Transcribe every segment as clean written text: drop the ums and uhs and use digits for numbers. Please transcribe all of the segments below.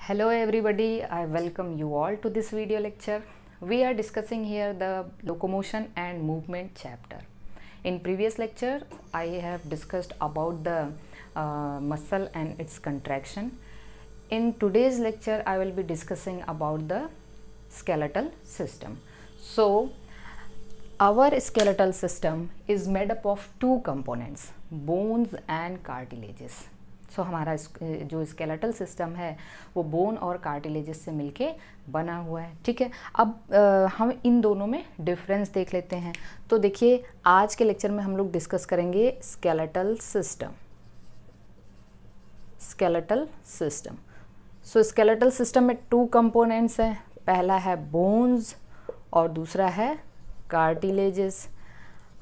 Hello everybody, I welcome you all to this video lecture. We are discussing here the locomotion and movement chapter. In previous lecture, I have discussed about the muscle and its contraction. In today's lecture, I will be discussing about the skeletal system. So, our skeletal system is made up of two components, bones and cartilages. सो हमारा जो skeletal system है वो bone और cartilages से मिलके बना हुआ है। ठीक है, अब हम इन दोनों में डिफरेंस देख लेते हैं। तो देखिए, आज के लेक्चर में हम लोग डिस्कस करेंगे स्केलेटल सिस्टम। स्केलेटल सिस्टम, सो स्केलेटल सिस्टम में टू कंपोनेंट्स हैं, पहला है बोन्स और दूसरा है कार्टिलेजेस।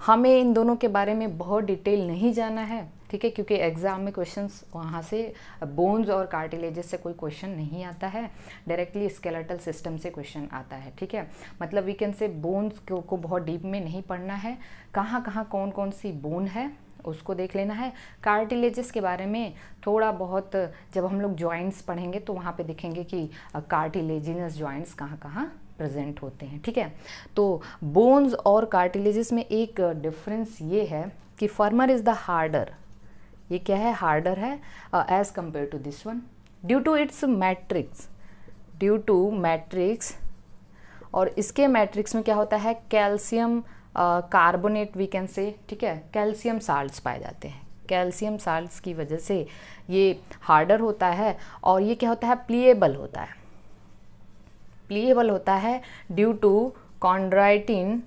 हमें इन दोनों के बारे में बहुत डिटेल नहीं जाना है, ठीक है, क्योंकि एग्ज़ाम में क्वेश्चंस वहाँ से बोन्स और कार्टिलेजेस से कोई क्वेश्चन नहीं आता है, डायरेक्टली स्केलेटल सिस्टम से क्वेश्चन आता है। ठीक है, मतलब वी कैन से बोन्स को बहुत डीप में नहीं पढ़ना है, कहाँ कहाँ कौन कौन सी बोन है उसको देख लेना है। कार्टिलेजेस के बारे में थोड़ा बहुत जब हम लोग जॉइंट्स पढ़ेंगे तो वहाँ पे देखेंगे कि कार्टिलेजिनस जॉइंट्स कहाँ कहाँ प्रेजेंट होते हैं। ठीक है, तो बोन्स और कार्टिलेजेस में एक डिफरेंस ये है कि फर्मर इज़ द हार्डर। ये क्या है? हार्डर है as compare to this one due to its matrix, due to matrix. और इसके मैट्रिक्स में क्या होता है? कैल्शियम कार्बोनेट वी कैन से, ठीक है, कैल्शियम साल्ट्स पाए जाते हैं। कैल्शियम साल्ट्स की वजह से ये हार्डर होता है और ये क्या होता है? प्लीएबल होता है। प्लीएबल होता है ड्यू टू कॉन्ड्राइटिन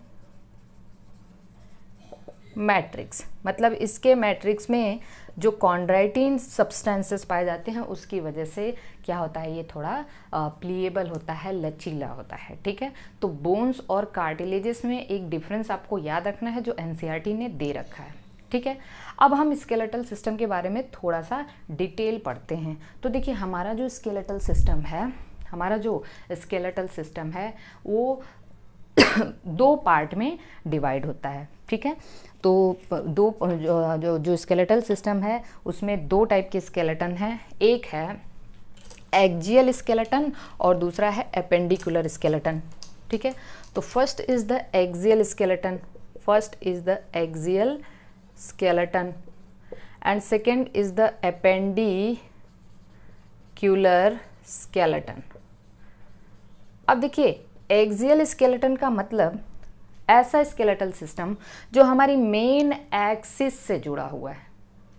मैट्रिक्स, मतलब इसके मैट्रिक्स में जो कॉन्ड्राइटिन सब्सटेंसेस पाए जाते हैं उसकी वजह से क्या होता है? ये थोड़ा प्लीएबल होता है, लचीला होता है। ठीक है, तो बोन्स और कार्टिलेजेस में एक डिफरेंस आपको याद रखना है जो एनसीईआरटी ने दे रखा है। ठीक है, अब हम स्केलेटल सिस्टम के बारे में थोड़ा सा डिटेल पढ़ते हैं। तो देखिए, हमारा जो स्केलेटल सिस्टम है, हमारा जो स्केलेटल सिस्टम है वो दो पार्ट में डिवाइड होता है। ठीक है, तो जो स्केलेटल सिस्टम है उसमें दो टाइप के स्केलेटन हैं, एक है एक्जियल स्केलेटन और दूसरा है एपेंडिकुलर स्केलेटन। ठीक है, तो first is the axial skeleton, first is the axial skeleton and second is the appendicular skeleton. अब देखिए, एक्सियल स्केलेटन का मतलब ऐसा स्केलेटल सिस्टम जो हमारी मेन एक्सिस से जुड़ा हुआ है।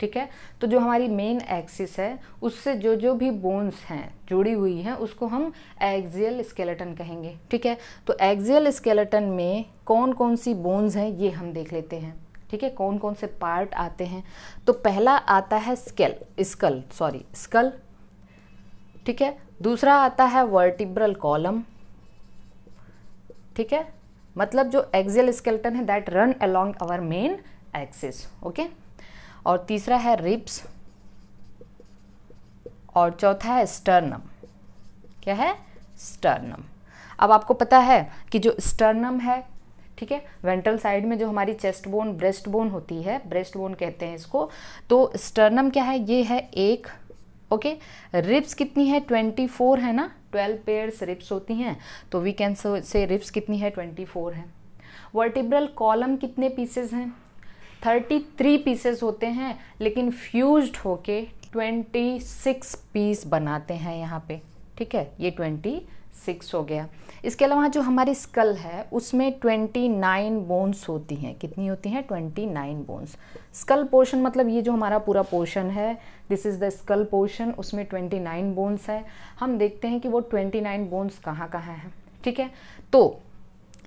ठीक है, तो जो हमारी मेन एक्सिस है उससे जो जो भी बोन्स हैं जुड़ी हुई हैं उसको हम एक्सियल स्केलेटन कहेंगे। ठीक है, तो एक्सियल स्केलेटन में कौन कौन सी बोन्स हैं ये हम देख लेते हैं। ठीक है, कौन कौन से पार्ट आते हैं? तो पहला आता है स्कल। ठीक है, दूसरा आता है वर्टिब्रल कॉलम। ठीक है, मतलब जो एक्सियल स्केलेटन है that run along our main axis. Okay, और तीसरा है रिब्स और चौथा है स्टर्नम। क्या है? स्टर्नम। अब आपको पता है कि जो स्टर्नम है, ठीक है, वेंट्रल साइड में जो हमारी चेस्ट बोन, ब्रेस्ट बोन होती है, ब्रेस्ट बोन कहते हैं इसको, तो स्टर्नम क्या है? ये है एक। ओके, रिब्स कितनी है? 24 है ना, 12 पेयर्स रिब्स होती हैं, तो वी कैन से रिब्स कितनी है? 24 है। वर्टिब्रल कॉलम कितने पीसेस हैं? 33 पीसेस होते हैं, लेकिन फ्यूज्ड होके 26 पीस बनाते हैं यहाँ पे। ठीक है, ये 26 हो गया। इसके अलावा जो हमारी स्कल है उसमें 29 बोन्स होती हैं। कितनी होती हैं? 29 बोन्स। स्कल पोर्शन मतलब ये जो हमारा पूरा पोर्शन है, this is the skull portion, उसमें 29 बोन्स है। हम देखते हैं कि वो 29 बोन्स कहाँ कहाँ हैं। ठीक है, तो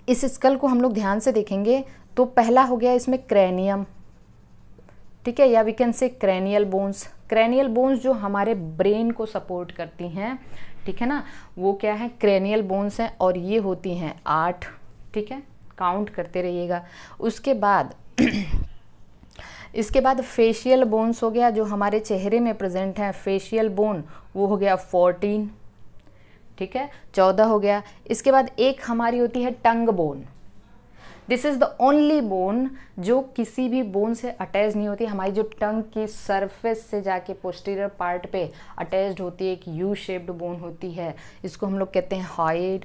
इस स्कल को हम लोग ध्यान से देखेंगे तो पहला हो गया इसमें क्रेनियम। ठीक है, या we can say cranial bones. Cranial bones जो हमारे ब्रेन को सपोर्ट करती हैं, ठीक है ना, वो क्या है? क्रेनियल बोन्स हैं और ये होती हैं 8। ठीक है, काउंट करते रहिएगा। उसके बाद इसके बाद फेशियल बोन्स हो गया, जो हमारे चेहरे में प्रेजेंट है, फेशियल बोन, वो हो गया 14। ठीक है, 14 हो गया। इसके बाद एक हमारी होती है tongue bone. This is the only bone जो किसी भी बोन से अटैच नहीं होती, हमारी जो टंग की सरफेस से जाके पोस्टीरियर पार्ट पे अटैच्ड होती है, एक यू शेप्ड बोन होती है, इसको हम लोग कहते हैं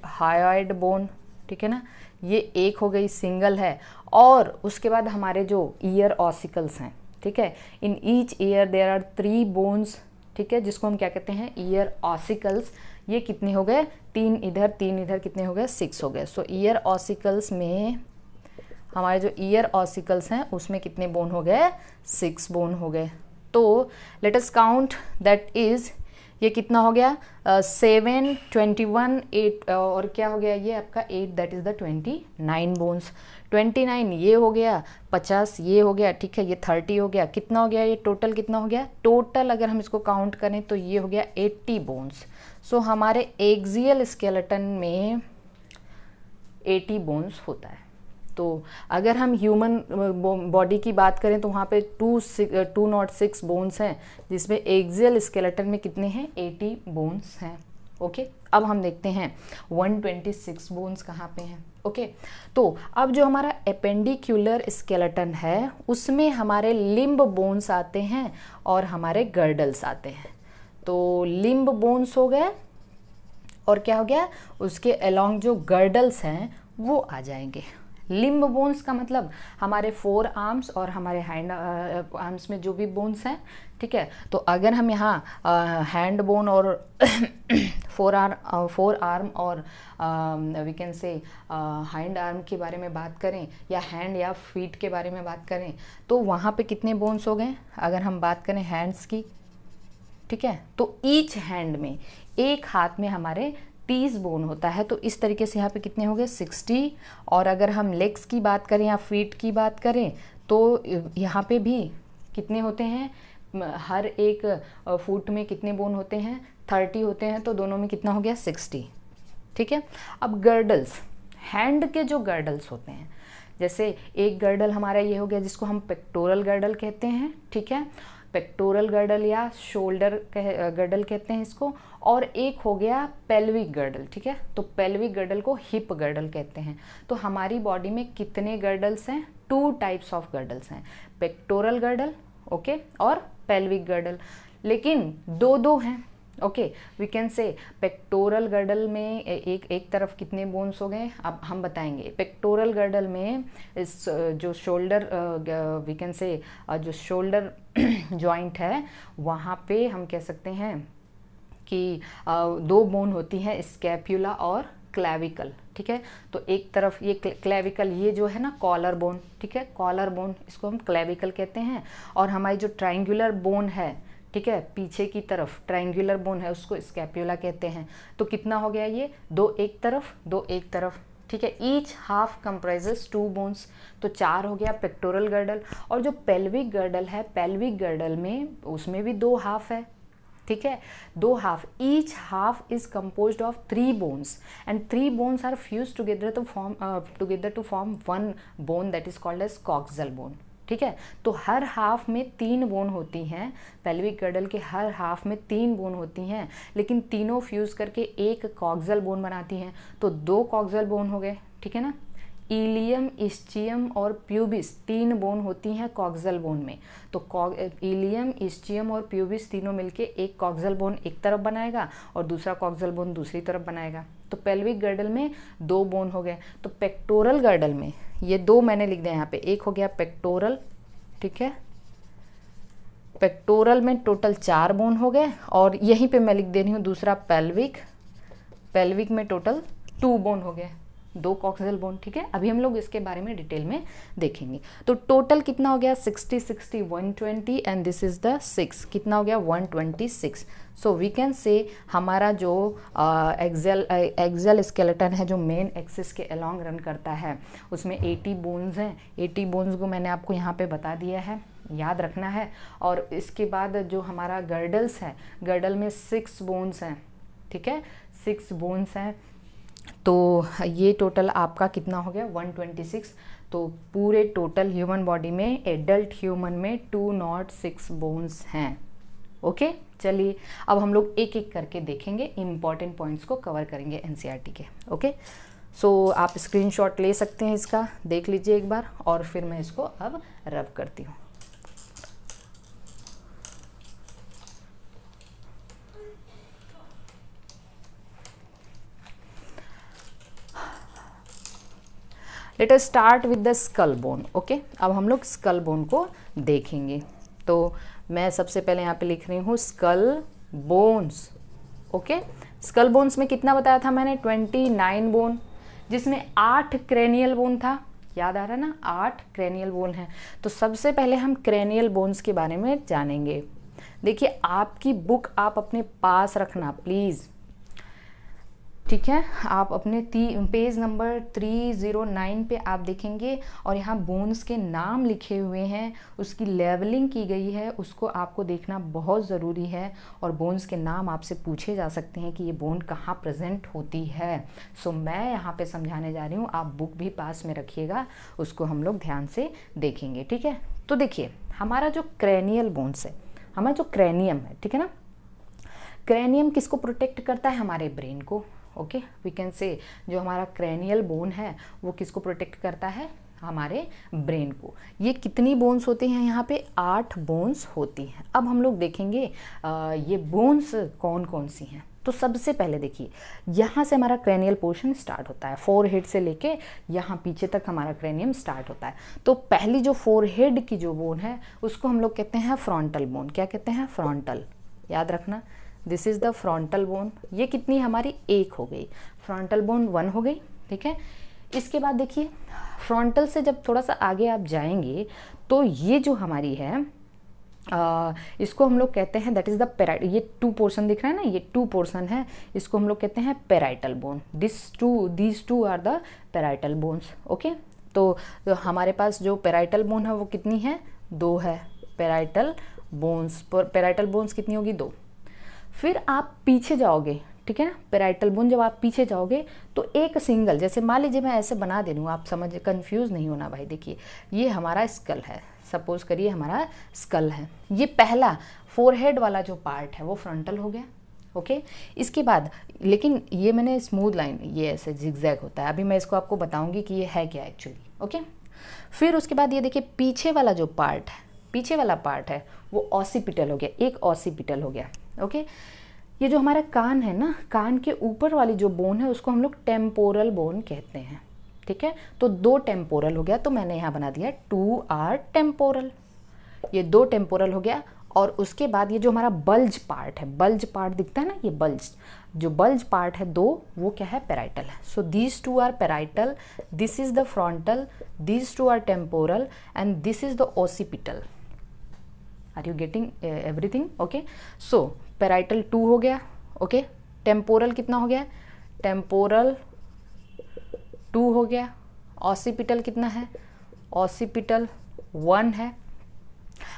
हायोइड बोन, ठीक है ना। ये एक हो गई, सिंगल है। और उसके बाद हमारे जो ईयर ऑसिकल्स हैं, ठीक है, in each ear there are 3 bones, ठीक है, जिसको हम क्या कहते हैं, ईयर ऑसिकल्स। ये कितने हो गए, 3 इधर 3 इधर, कितने हो गए, 6 हो गए। सो ईयर ऑसिकल्स में, हमारे जो ईयर ऑसिकल्स हैं उसमें कितने बोन हो गए, 6 बोन हो गए। तो let us count, that is, ये कितना हो गया, 7, 21, 8 और क्या हो गया ये आपका 8, दैट इज द 29 बोन्स। 29 ये हो गया, 50 ये हो गया, ठीक है, ये 30 हो गया, कितना हो गया ये टोटल, कितना हो गया टोटल, अगर हम इसको काउंट करें तो ये हो गया 80 बोन्स। सो हमारे एक्सियल स्केलेटन में 80 बोन्स होता है। तो अगर हम ह्यूमन बॉडी की बात करें तो वहाँ पे 206 बोन्स हैं, जिसमें एक्सियल स्केलेटन में कितने हैं, 80 बोन्स हैं। ओके, अब हम देखते हैं 126 बोन्स कहाँ पे हैं। ओके, तो अब जो हमारा एपेंडिक्यूलर स्केलेटन है उसमें हमारे लिम्ब बोन्स आते हैं और हमारे गर्डल्स आते हैं। तो लिम्ब बोन्स हो गए और क्या हो गया, उसके अलोंग जो गर्डल्स हैं वो आ जाएंगे। लिम्ब बोन्स का मतलब हमारे 4 आर्म्स और हमारे हैंड आर्म्स में जो भी बोन्स हैं, ठीक है। तो अगर हम यहाँ हैंड बोन और 4 आर्म और we can say hand arm के बारे में बात करें, या हैंड या फीट के बारे में बात करें, तो वहाँ पे कितने बोन्स हो गए। अगर हम बात करें हैंड्स की, ठीक है, तो ईच हैंड में, एक हाथ में हमारे 30 बोन होता है। तो इस तरीके से यहाँ पे कितने हो गए, 60। और अगर हम लेग्स की बात करें या फीट की बात करें तो यहाँ पे भी कितने होते हैं, हर एक फुट में कितने बोन होते हैं, 30 होते हैं। तो दोनों में कितना हो गया, 60, ठीक है। अब गर्डल्स, हैंड के जो गर्डल्स होते हैं, जैसे एक गर्डल हमारा ये हो गया जिसको हम पेक्टोरल गर्डल कहते हैं, ठीक है, पेक्टोरल गर्डल या शोल्डर गर्डल कहते हैं इसको। और एक हो गया पेल्विक गर्डल, ठीक है, तो पेल्विक गर्डल को हिप गर्डल कहते हैं। तो हमारी बॉडी में कितने गर्डल्स हैं, 2 टाइप्स ऑफ गर्डल्स हैं, पेक्टोरल गर्डल, ओके, और पेल्विक गर्डल, लेकिन 2 हैं। Okay, we can say pectoral girdle में एक तरफ कितने बोन्स हो गए, अब हम बताएंगे। पेक्टोरल गर्डल में इस जो शोल्डर वी कैन से जो शोल्डर जॉइंट है वहाँ पे हम कह सकते हैं कि 2 बोन होती हैं, स्कैप्यूला और क्लेविकल, ठीक है। तो एक तरफ ये क्लेविकल, ये जो है ना कॉलर बोन, ठीक है, कॉलर बोन, इसको हम क्लेविकल कहते हैं। और हमारी जो ट्रायंगुलर बोन है, ठीक है, पीछे की तरफ ट्रायंगुलर बोन है, उसको स्कैप्यूला कहते हैं। तो कितना हो गया ये, 2 एक तरफ 2 एक तरफ, ठीक है। ईच हाफ कंप्राइजेस 2 बोन्स, तो 4 हो गया पेक्टोरल गर्डल। और जो पेल्विक गर्डल है, पेल्विक गर्डल में उसमें भी 2 हाफ है, ठीक है, 2 half. Each half is composed of 3 bones and 3 bones are fuse together to form 1 bone that is called as coxal bone, ठीक है। तो हर हाफ में 3 बोन होती हैं, पेल्विक गर्डल के हर हाफ में 3 बोन होती हैं, लेकिन तीनों फ्यूज करके एक कॉक्सल बोन बनाती हैं। तो 2 कॉक्सल बोन हो गए, ठीक है ना। इलियम, इस्चियम और प्यूबिस 3 बोन होती हैं कॉक्सल बोन में। तो इलियम, इस्चियम और प्यूबिस तीनों मिलके एक कॉक्सल बोन एक तरफ बनाएगा और दूसरा कॉक्सल बोन दूसरी तरफ बनाएगा। तो पेल्विक गर्डल में 2 बोन हो गए। तो पेक्टोरल गर्डल में ये 2 मैंने लिख दिया यहाँ पे, एक हो गया पेक्टोरल, ठीक है, पेक्टोरल में टोटल 4 बोन हो गए। और यहीं पे मैं लिख दे रही हूँ दूसरा पेल्विक, पेल्विक में टोटल 2 बोन हो गए, 2 कॉक्सल बोन, ठीक है। अभी हम लोग इसके बारे में डिटेल में देखेंगे। तो टोटल कितना हो गया, 60 60 120 एंड दिस इज द 6, कितना हो गया 126। सो वी कैन से हमारा जो एक्सियल स्केलेटन है जो मेन एक्सिस के अलोंग रन करता है उसमें 80 बोन्स हैं। 80 बोन्स को मैंने आपको यहाँ पे बता दिया है, याद रखना है। और इसके बाद जो हमारा गर्डल्स है, गर्डल में 6 बोन्स हैं, ठीक है, 6 बोन्स हैं। तो ये टोटल आपका कितना हो गया 126। तो पूरे टोटल ह्यूमन बॉडी में, एडल्ट ह्यूमन में 206 बोन्स हैं। ओके, चलिए अब हम लोग एक एक करके देखेंगे, इम्पॉर्टेंट पॉइंट्स को कवर करेंगे एनसीईआरटी के। ओके, सो आप स्क्रीनशॉट ले सकते हैं इसका, देख लीजिए एक बार, और फिर मैं इसको अब रब करती हूँ। Let us start with the skull bone. Okay, अब हम लोग स्कल बोन को देखेंगे। तो मैं सबसे पहले यहाँ पे लिख रही हूँ skull bones. Okay, skull bones में कितना बताया था मैंने, 29 बोन, जिसमें 8 क्रेनियल बोन था। याद आ रहा है ना, 8 क्रेनियल बोन है। तो सबसे पहले हम क्रेनियल बोन्स के बारे में जानेंगे। देखिए, आपकी बुक आप अपने पास रखना प्लीज़, ठीक है। आप अपने पेज नंबर 309 पे आप देखेंगे और यहाँ बोन्स के नाम लिखे हुए हैं, उसकी लेवलिंग की गई है, उसको आपको देखना बहुत ज़रूरी है। और बोन्स के नाम आपसे पूछे जा सकते हैं कि ये बोन कहाँ प्रेजेंट होती है। सो मैं यहाँ पे समझाने जा रही हूँ, आप बुक भी पास में रखिएगा, उसको हम लोग ध्यान से देखेंगे, ठीक है। तो देखिए, हमारा जो क्रेनियल बोन्स है, हमारा जो क्रेनियम है, ठीक है ना, क्रेनियम किसको प्रोटेक्ट करता है, हमारे ब्रेन को। ओके, वी कैन से जो हमारा क्रेनियल बोन है वो किसको प्रोटेक्ट करता है, हमारे ब्रेन को। ये कितनी बोन्स होती हैं, यहाँ पे 8 बोन्स होती हैं। अब हम लोग देखेंगे ये बोन्स कौन कौन सी हैं। तो सबसे पहले देखिए, यहाँ से हमारा क्रेनियल पोर्शन स्टार्ट होता है, फोरहेड से लेके यहाँ पीछे तक हमारा क्रेनियम स्टार्ट होता है। तो पहली जो फोरहेड की जो बोन है उसको हम लोग कहते हैं फ्रंटल बोन। क्या कहते हैं, फ्रंटल, याद रखना, this is the frontal bone. ये कितनी हमारी, 1 हो गई, फ्रंटल बोन 1 हो गई, ठीक है। इसके बाद देखिए, फ्रंटल से जब थोड़ा सा आगे आप जाएंगे तो ये जो हमारी है इसको हम लोग कहते हैं, दैट इज़ द पेराइट। ये 2 पोर्शन दिख रहा है ना, ये 2 पोर्शन है, इसको हम लोग कहते हैं parietal bone. These two are the parietal bones. Okay, तो हमारे पास जो पेराइटल बोन है वो कितनी है, 2 है पेराइटल बोन्स। पेराइटल बोन्स कितनी होगी, 2। फिर आप पीछे जाओगे, ठीक है ना, पेराइटल बोन जब आप पीछे जाओगे तो एक सिंगल, जैसे मान लीजिए मैं ऐसे बना दे दूँ, आप समझ, कंफ्यूज नहीं होना भाई। देखिए, ये हमारा स्कल है, सपोज करिए हमारा स्कल है, ये पहला फोरहेड वाला जो पार्ट है वो फ्रंटल हो गया। ओके, इसके बाद, लेकिन ये मैंने स्मूथ लाइन, ये ऐसे जिगजैग होता है, अभी मैं इसको आपको बताऊंगी कि ये है क्या एक्चुअली। ओके, फिर उसके बाद ये देखिए, पीछे वाला जो पार्ट है, पीछे वाला पार्ट है वो ऑसिपिटल हो गया, एक ऑसिपिटल हो गया। ओके, ये जो हमारा कान है ना, कान के ऊपर वाली जो बोन है उसको हम लोग टेम्पोरल बोन कहते हैं, ठीक है। तो 2 टेम्पोरल हो गया, तो मैंने यहाँ बना दिया 2 आर टेम्पोरल, ये 2 टेम्पोरल हो गया। और उसके बाद ये जो हमारा बल्ज पार्ट है, बल्ज पार्ट दिखता है ना, ये बल्ज, जो बल्ज पार्ट है 2, वो क्या है, पेराइटल है। So these 2 are parietal, this is the frontal, these 2 are temporal and this is the occipital. Are you getting everything? Okay, so parietal 2 हो गया। ओके, टेम्पोरल कितना हो गया, टेम्पोरल 2 हो गया। ऑसिपिटल कितना है, ऑसिपिटल 1 है।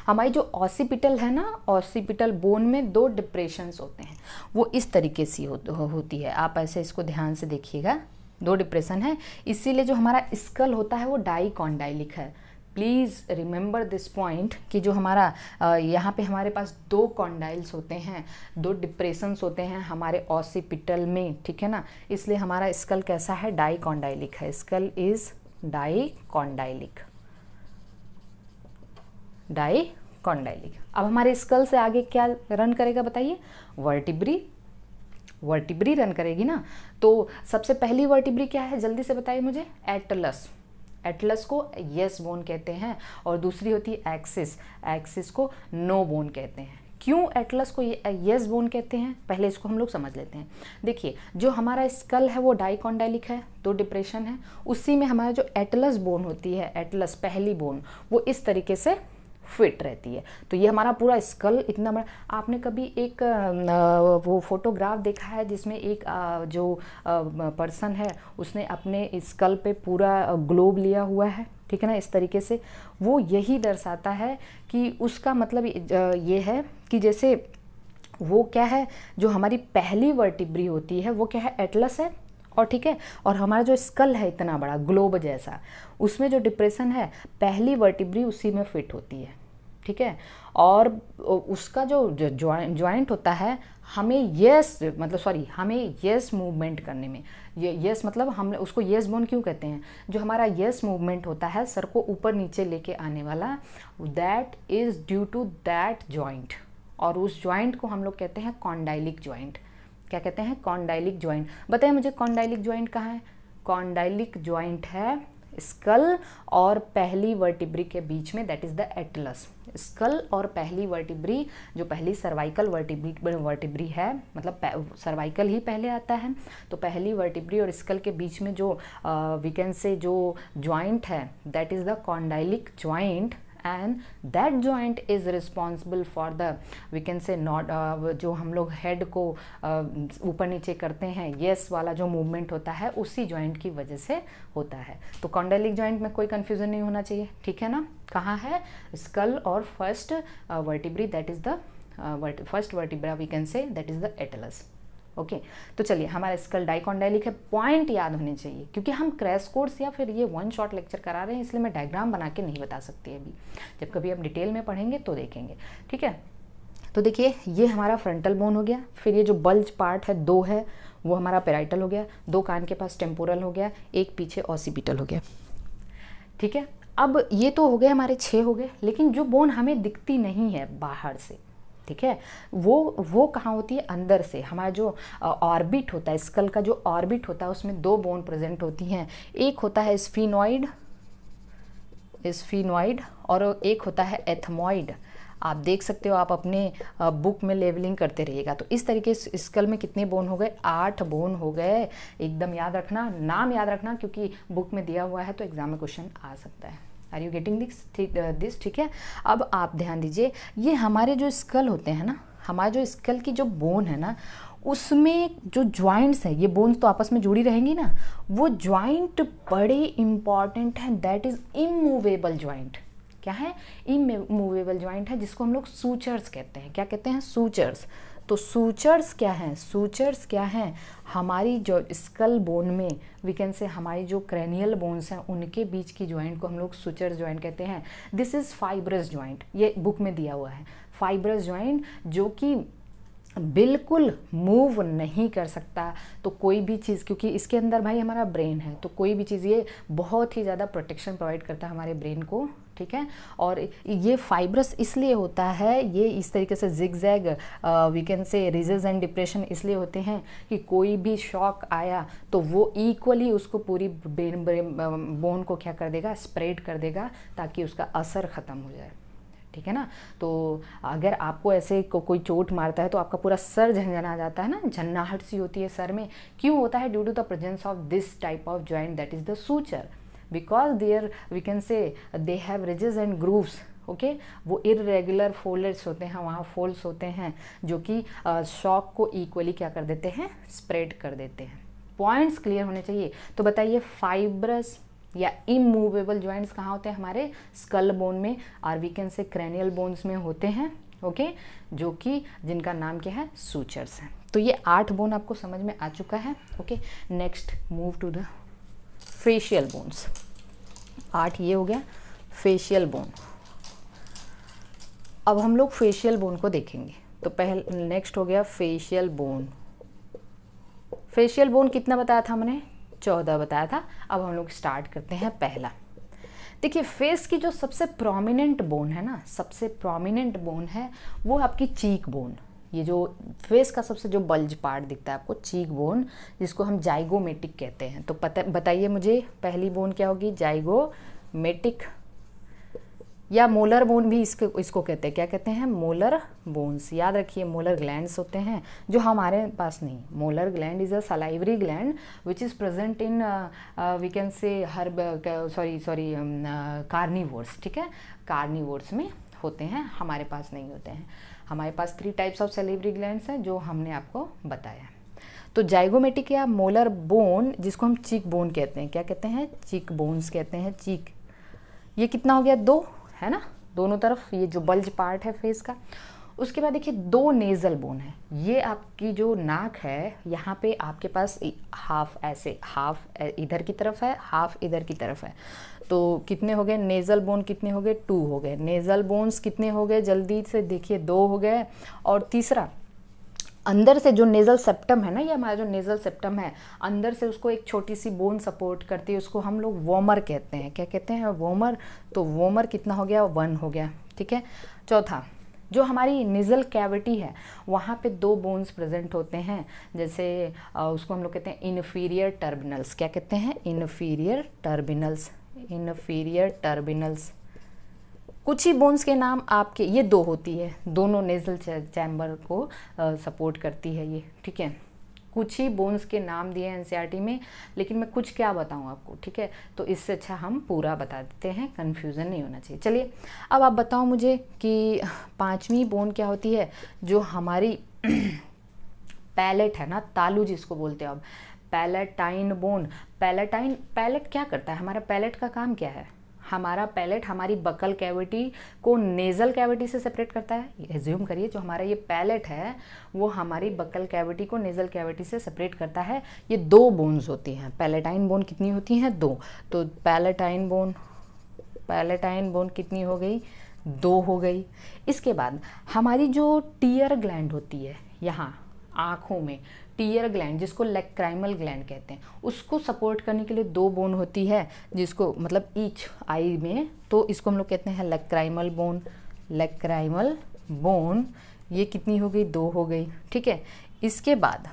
हमारी जो ऑसिपिटल है ना, ऑसिपिटल बोन में 2 डिप्रेशंस होते हैं, वो इस तरीके से होती है। आप ऐसे इसको ध्यान से देखिएगा, 2 डिप्रेशन है, इसीलिए जो हमारा स्कल होता है वो डाइकॉन्डाइलिक है। प्लीज़ रिमेंबर दिस पॉइंट कि जो हमारा यहाँ पे हमारे पास 2 कॉन्डाइल्स होते हैं, 2 डिप्रेशंस होते हैं हमारे ऑसिपिटल में, ठीक है ना। इसलिए हमारा स्कल कैसा है, डाइकॉन्डाइलिक है। Skull is dicondylic, dicondylic. अब हमारे स्कल से आगे क्या रन करेगा बताइए, वर्टिब्री, वर्टिब्री रन करेगी ना। तो सबसे पहली वर्टिब्री क्या है, जल्दी से बताइए मुझे, एटलस। एटलस को यस बोन कहते हैं, और दूसरी होती है एक्सिस, एक्सिस को नो बोन कहते हैं। क्यों एटलस को यस बोन कहते हैं, पहले इसको हम लोग समझ लेते हैं। देखिए, जो हमारा स्कल है वो डाइकॉन्डाइलिक है, 2 डिप्रेशन है, उसी में हमारा जो एटलस बोन होती है, एटलस पहली बोन, वो इस तरीके से फिट रहती है। तो ये हमारा पूरा स्कल इतना बड़ा। आपने कभी एक वो फोटोग्राफ देखा है जिसमें एक जो पर्सन है उसने अपने स्कल पे पूरा ग्लोब लिया हुआ है, ठीक है ना, इस तरीके से। वो यही दर्शाता है कि उसका मतलब ये है कि जैसे वो क्या है, जो हमारी पहली वर्टिब्री होती है वो क्या है, एटलस है, और ठीक है, और हमारा जो स्कल है इतना बड़ा ग्लोब जैसा, उसमें जो डिप्रेशन है पहली वर्टिब्री उसी में फिट होती है, ठीक है। और उसका जो जॉइंट होता है हमें हमें यस मूवमेंट करने में, ये यस मतलब हम उसको यस बोन क्यों कहते हैं, जो हमारा यस मूवमेंट होता है सर को ऊपर नीचे लेके आने वाला, that is due to that joint. और उस जॉइंट को हम लोग कहते हैं कॉन्डाइलिक जॉइंट। क्या कहते हैं? कॉन्डाइलिक जॉइंट। बताइए मुझे कॉन्डाइलिक जॉइंट कहाँ है? कॉन्डाइलिक जॉइंट है स्कल और पहली वर्टिब्री के बीच में, that is the atlas. Skull और पहली वर्टिब्री, जो पहली सर्वाइकल वर्टिब्री है, मतलब सर्वाइकल ही पहले आता है, तो पहली वर्टिब्री और स्कल के बीच में जो वी कैन से जो जॉइंट है that is the condylic joint, and that joint is responsible for the we can say nod, जो हम लोग हेड को ऊपर नीचे करते हैं, यस वाला जो मूवमेंट होता है उसी जॉइंट की वजह से होता है। तो कॉन्डाइलिक जॉइंट में कोई कन्फ्यूजन नहीं होना चाहिए, ठीक है ना। कहाँ है? स्कल और first vertebrae, that is the first vertebra we can say, that is the atlas. Okay तो चलिए, हमारा स्कल डाइकॉन्डाइलिक है, पॉइंट याद होने चाहिए, क्योंकि हम क्रैश कोर्स या फिर ये वन शॉट लेक्चर करा रहे हैं, इसलिए मैं डायग्राम बना के नहीं बता सकती अभी, जब कभी हम डिटेल में पढ़ेंगे तो देखेंगे, ठीक है। तो देखिए ये हमारा फ्रंटल बोन हो गया, फिर ये जो बल्ज पार्ट है 2 है वो हमारा पेराइटल हो गया, 2 कान के पास टेम्पोरल हो गया, एक पीछे ऑसिपिटल हो गया, ठीक है। अब ये तो हो गए हमारे 6 हो गए, लेकिन जो बोन हमें दिखती नहीं है बाहर से, ठीक है, वो कहाँ होती है? अंदर से। हमारा जो ऑर्बिट होता है, स्कल का जो ऑर्बिट होता है उसमें 2 बोन प्रेजेंट होती हैं, एक होता है स्फीनॉइड और एक होता है एथमॉइड। आप देख सकते हो, आप अपने बुक में लेवलिंग करते रहिएगा। तो इस तरीके से स्कल में कितने बोन हो गए? 8 बोन हो गए। एकदम याद रखना, नाम याद रखना, क्योंकि बुक में दिया हुआ है तो एग्जाम में क्वेश्चन आ सकता है। Are you getting this? ठीक है। अब आप ध्यान दीजिए, ये हमारे जो स्कल होते हैं ना, हमारा जो स्कल की जो बोन है ना, उसमें जो जॉइंट्स हैं, ये बोन्स तो आपस में जुड़ी रहेंगी ना, वो जॉइंट बड़े इंपॉर्टेंट हैं, दैट इज इमूवेबल जॉइंट। क्या है? इमूवेबल जॉइंट है, जिसको हम लोग सूचर्स कहते हैं। क्या कहते हैं? सूचर्स। तो सूचर्स क्या हैं? सूचर्स क्या हैं? हमारी जो स्कल बोन में वी कैन से, हमारी जो क्रेनियल बोन्स हैं उनके बीच की जॉइंट को हम लोग सूचर्स जॉइंट कहते हैं। दिस इज़ फाइब्रस जॉइंट, ये बुक में दिया हुआ है। फाइब्रस जॉइंट जो कि बिल्कुल मूव नहीं कर सकता, तो कोई भी चीज़, क्योंकि इसके अंदर भाई हमारा ब्रेन है, तो कोई भी चीज़, ये बहुत ही ज़्यादा प्रोटेक्शन प्रोवाइड करता है हमारे ब्रेन को, ठीक है। और ये फाइब्रस इसलिए होता है, ये इस तरीके से zigzag we can say ridges and depression इसलिए होते हैं कि कोई भी शॉक आया तो वो इक्वली उसको पूरी बोन को क्या कर देगा? स्प्रेड कर देगा, ताकि उसका असर ख़त्म हो जाए, ठीक है ना। तो अगर आपको ऐसे कोई चोट मारता है तो आपका पूरा सर झंझना जाता है ना, झन्नाहट सी होती है सर में, क्यों होता है? Due to the presence of this type of joint, that is the suture, because there we can say they have ridges and grooves, okay. वो इरेगुलर फोल्ड्स होते हैं, वहाँ फोल्ड्स होते हैं जो कि शॉक को इक्वली क्या कर देते हैं? स्प्रेड कर देते हैं। पॉइंट्स क्लियर होने चाहिए। तो बताइए, फाइब्रस या इमूवेबल जॉइंट्स कहाँ होते हैं? हमारे स्कल बोन में, और we can say cranial bones में होते हैं, ओके, जो कि जिनका नाम क्या है? सूचर्स हैं। तो ये 8 बोन आपको समझ में आ चुका है, okay. Next move to the facial bones. 8 ये हो गया फेशियल बोन। अब हम लोग फेशियल बोन को देखेंगे। तो पहले नेक्स्ट हो गया फेशियल बोन। फेशियल बोन कितना बताया था हमने? 14 बताया था। अब हम लोग स्टार्ट करते हैं पहला। देखिए, फेस की जो सबसे प्रोमिनेंट बोन है ना, सबसे प्रोमिनेंट बोन है वो आपकी चीक बोन। ये जो फेस का सबसे जो बल्ज पार्ट दिखता है आपको, चीक बोन, जिसको हम जाइगोमेटिक कहते हैं। तो बताइए मुझे, पहली बोन क्या होगी? जाइगोमेटिक, या मोलर बोन भी इसको कहते हैं। क्या कहते हैं? Molar bones. याद रखिए, मोलर ग्लैंड्स होते हैं जो हमारे पास नहीं। Molar gland is a salivary gland which is present in we can say carnivores, ठीक है। कार्निवोर्स में होते हैं, हमारे पास नहीं होते हैं। हमारे पास 3 टाइप्स ऑफ सलाइवरी ग्लैंड्स हैं जो हमने आपको बताया। तो जाइगोमेटिक या मोलर बोन, जिसको हम चीक बोन कहते हैं। क्या कहते हैं? चीक बोन्स कहते हैं। चीक, ये कितना हो गया? 2 है ना, दोनों तरफ ये जो बल्ज पार्ट है फेस का। उसके बाद देखिए 2 नेज़ल बोन है। ये आपकी जो नाक है यहाँ पे आपके पास हाफ ऐसे, हाफ इधर की तरफ है, हाफ इधर की तरफ है। तो कितने हो गए नेज़ल बोन, कितने हो गए 2 हो गए। नेज़ल बोन्स कितने हो गए जल्दी से देखिए 2 हो गए। और तीसरा अंदर से जो नेज़ल सेप्टम है ना, ये हमारा जो नेज़ल सेप्टम है अंदर से उसको एक छोटी सी बोन सपोर्ट करती है, उसको हम लोग वोमर कहते हैं। क्या कहते हैं? वोमर। तो वोमर कितना हो गया? 1 हो गया। ठीक है। चौथा, जो हमारी नेज़ल कैविटी है वहाँ पे 2 बोन्स प्रेजेंट होते हैं, जैसे उसको हम लोग कहते हैं इन्फीरियर टर्बिनल्स। क्या कहते हैं? इन्फीरियर टर्बिनल्स। इन्फीरियर टर्बिनल्स। कुछ ही बोन्स के नाम आपके, ये 2 होती है, दोनों नेज़ल चैम्बर को सपोर्ट करती है ये। ठीक है। कुछ ही बोन्स के नाम दिए हैं एनसीईआरटी में, लेकिन मैं कुछ क्या बताऊं आपको। ठीक है। तो इससे अच्छा हम पूरा बता देते हैं, कन्फ्यूज़न नहीं होना चाहिए। चलिए अब आप बताओ मुझे कि 5वीं बोन क्या होती है, जो हमारी पैलेट है ना, तालू जिसको बोलते हैं अब, पैलेटाइन बोन। पैलेट क्या करता है? हमारा पैलेट का काम क्या है? हमारा पैलेट हमारी बकल कैविटी को नेज़ल कैविटी से सेपरेट करता है। एज्यूम करिए जो हमारा ये पैलेट है वो हमारी बकल कैविटी को नेज़ल कैविटी से सेपरेट करता है। ये 2 बोन्स होती हैं। पैलेटाइन बोन कितनी होती हैं? 2। तो पैलेटाइन बोन कितनी हो गई? 2 हो गई। इसके बाद हमारी जो टीयर ग्लैंड होती है यहाँ आँखों में, टीयर ग्लैंड जिसको लैक्राइमल ग्लैंड कहते हैं, उसको सपोर्ट करने के लिए 2 बोन होती है, जिसको मतलब ईच आई में, तो इसको हम लोग कहते हैं लैक्राइमल बोन। लैक्राइमल बोन ये कितनी हो गई? 2 हो गई। ठीक है। इसके बाद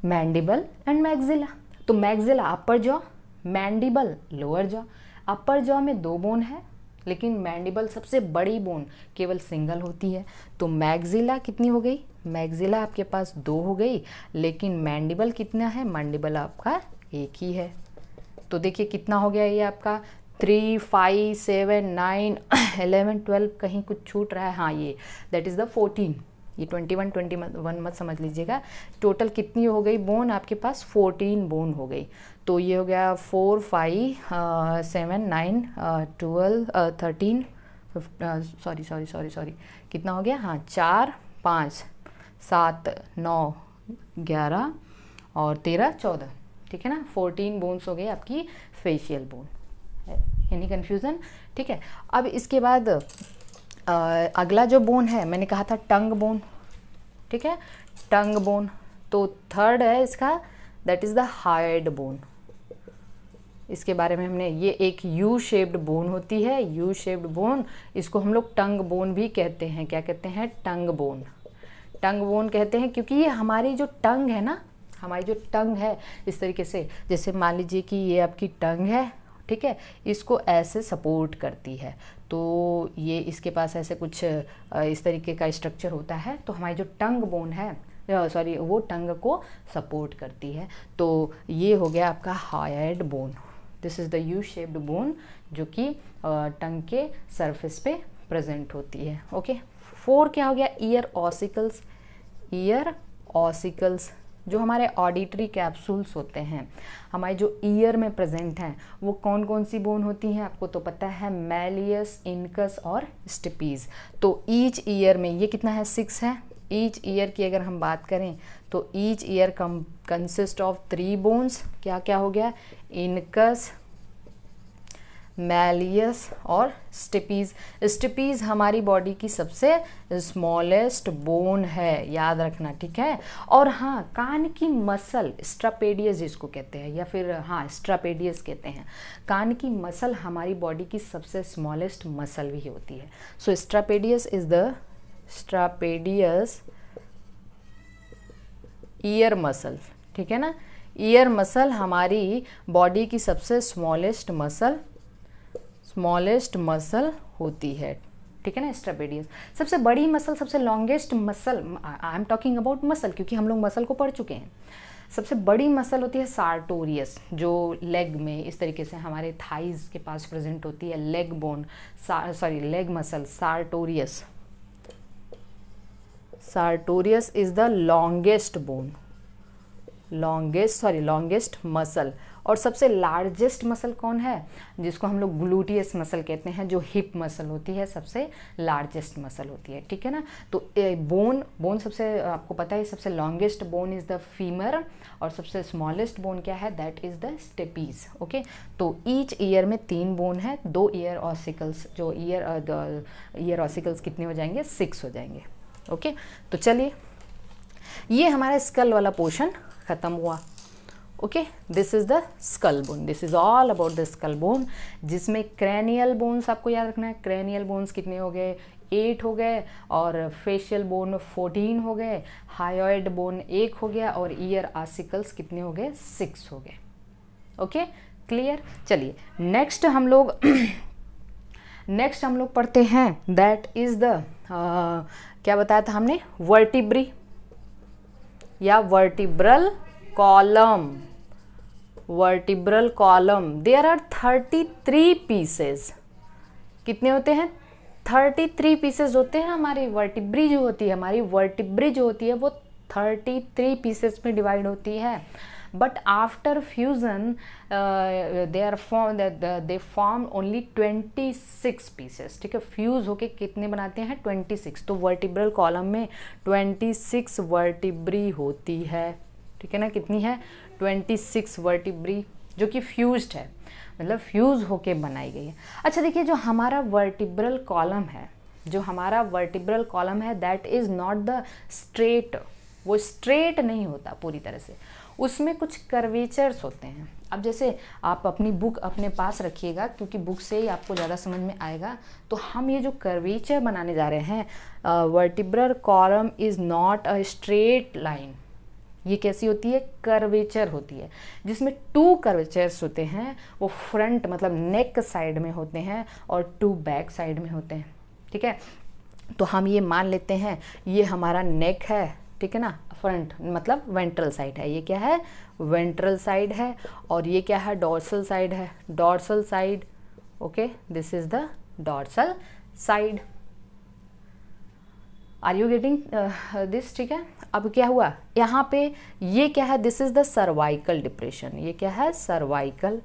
मैंडिबल एंड मैक्सिला। तो मैक्सिला अपर जॉ, मैंडिबल लोअर जॉ। अपर जॉ में 2 बोन है, लेकिन मैंडिबल सबसे बड़ी बोन केवल सिंगल होती है। तो मैक्सिला कितनी हो गई? मैक्सिला आपके पास 2 हो गई, लेकिन मैंडिबल कितना है? मैंडिबल आपका 1 ही है। तो देखिए कितना हो गया ये आपका 3, 5, 7, 9, 11, 12, कहीं कुछ छूट रहा है। हाँ, ये दैट इज़ द 14। ये 21 मत समझ लीजिएगा। टोटल कितनी हो गई बोन आपके पास? 14 बोन हो गई। तो ये हो गया 4, 5, 7, 9, 12, 13, सॉरी कितना हो गया? हाँ 4, 5, 7, 9, 11 और 13, 14। ठीक है ना। 14 बोन्स हो गए आपकी फेशियल बोन। Any confusion? ठीक है। अब इसके बाद अगला जो बोन है मैंने कहा था टंग बोन। ठीक है। Tongue bone. तो थर्ड है इसका, that is the hide bone. इसके बारे में हमने, ये एक यू शेप्ड बोन होती है, यू शेप्ड बोन। इसको हम लोग टंग बोन भी कहते हैं। क्या कहते हैं? टंग बोन। टंग बोन कहते हैं क्योंकि ये हमारी जो टंग है ना, हमारी जो टंग है इस तरीके से, जैसे मान लीजिए कि ये आपकी टंग है, ठीक है, इसको ऐसे सपोर्ट करती है। तो ये इसके पास ऐसे कुछ इस तरीके का स्ट्रक्चर होता है। तो हमारी जो टंग बोन है, वो टंग को सपोर्ट करती है। तो ये हो गया आपका hide bone. This is the U shaped bone जो कि टंग के सरफेस पे प्रेजेंट होती है। ओके। 4 क्या हो गया? Ear ossicles. ईयर ऑसिकल्स जो हमारे ऑडिटरी कैप्सूल्स होते हैं, हमारे जो ईयर में प्रेजेंट हैं, वो कौन कौन सी बोन होती हैं आपको तो पता है, मैलियस, इनकस और स्टिपीज। तो ईच ईयर में ये कितना है? 6 है। ईच ईयर की अगर हम बात करें तो each year consist of 3 bones. क्या क्या हो गया? इनकस, मैलियस और स्टिपीज। स्टिपीज हमारी बॉडी की सबसे स्मॉलेस्ट बोन है, याद रखना। ठीक है। और हाँ, कान की मसल स्ट्रापेडियस जिसको कहते हैं, या फिर हाँ स्ट्रापेडियस कहते हैं, कान की मसल हमारी बॉडी की सबसे स्मॉलेस्ट मसल भी होती है। सो स्ट्रापेडियस इज द स्ट्रापेडियस ईयर मसल। ठीक है ना। ईयर मसल हमारी बॉडी की सबसे स्मॉलेस्ट मसल होती है। ठीक है ना। स्ट्रापेडियस सबसे बड़ी मसल, सबसे longest muscle, I am talking about muscle क्योंकि हम लोग मसल को पढ़ चुके हैं। सबसे बड़ी मसल होती है सार्टोरियस, जो लेग में इस तरीके से हमारे थाइज के पास प्रेजेंट होती है। Leg bone, leg muscle sartorius. Sartorius is the longest bone, longest muscle. और सबसे लार्जेस्ट मसल कौन है, जिसको हम लोग ग्लूटियस मसल कहते हैं, जो हिप मसल होती है सबसे लार्जेस्ट मसल होती है, ठीक है ना। तो बोन सबसे, आपको पता है सबसे longest bone is the femur और सबसे स्मॉलेस्ट बोन क्या है, that is the stapes. Okay, तो ईच ईयर में 3 बोन है, 2 ईयर ऑसिकल्स, जो ईयर ऑसिकल्स कितने हो जाएंगे, 6 हो जाएंगे। ओके, तो चलिए ये हमारा स्कल वाला पोर्शन खत्म हुआ। Okay, this is the skull bone, this is all about the skull bone, जिसमें क्रैनियल बोन्स आपको याद रखना है। क्रैनियल बोन्स कितने हो गए, 8 हो गए, और फेशियल बोन 14 हो गए, हायोइड बोन 1 हो गया, और ईयर ऑसिकल्स कितने हो गए, 6 हो गए। Okay, clear. चलिए नेक्स्ट हम लोग पढ़ते हैं, दैट इज द क्या बताया था हमने, वर्टिब्री या vertebral column. Vertebral column, there are 33 pieces. कितने होते हैं, 33 पीसेस होते हैं। हमारी वर्टिब्री जो होती है, वो 33 पीसेस में डिवाइड होती है। But after fusion they form only 26 pieces, ठीक है। फ्यूज होके कितने बनाते हैं, 26। तो वर्टिब्रल कॉलम में 26 वर्टिब्री होती है, ठीक है ना। कितनी है, 26 वर्टिब्री, जो कि फ्यूज्ड है, मतलब फ्यूज होके बनाई गई है। अच्छा देखिए, जो हमारा वर्टिब्रल कॉलम है that is not the straight, वो स्ट्रेट नहीं होता पूरी तरह से, उसमें कुछ कर्वेचर्स होते हैं। अब जैसे आप अपनी बुक अपने पास रखिएगा, क्योंकि बुक से ही आपको ज़्यादा समझ में आएगा। तो हम ये जो कर्वेचर बनाने जा रहे हैं, vertebral column is not a straight line, ये कैसी होती है, कर्वेचर होती है, जिसमें 2 कर्वेचर्स होते हैं। वो फ्रंट मतलब नेक साइड में होते हैं और 2 बैक साइड में होते हैं, ठीक है। तो हम ये मान लेते हैं ये हमारा नेक है, ठीक है ना, फ्रंट मतलब वेंट्रल साइड है, ये क्या है, वेंट्रल साइड है, और ये क्या है, डॉर्सल साइड है, dorsal side. Okay, this is the dorsal side. Are you getting this, ठीक है। अब क्या हुआ यहाँ पे, ये क्या है, this is the cervical depression, ये क्या है, सर्वाइकल।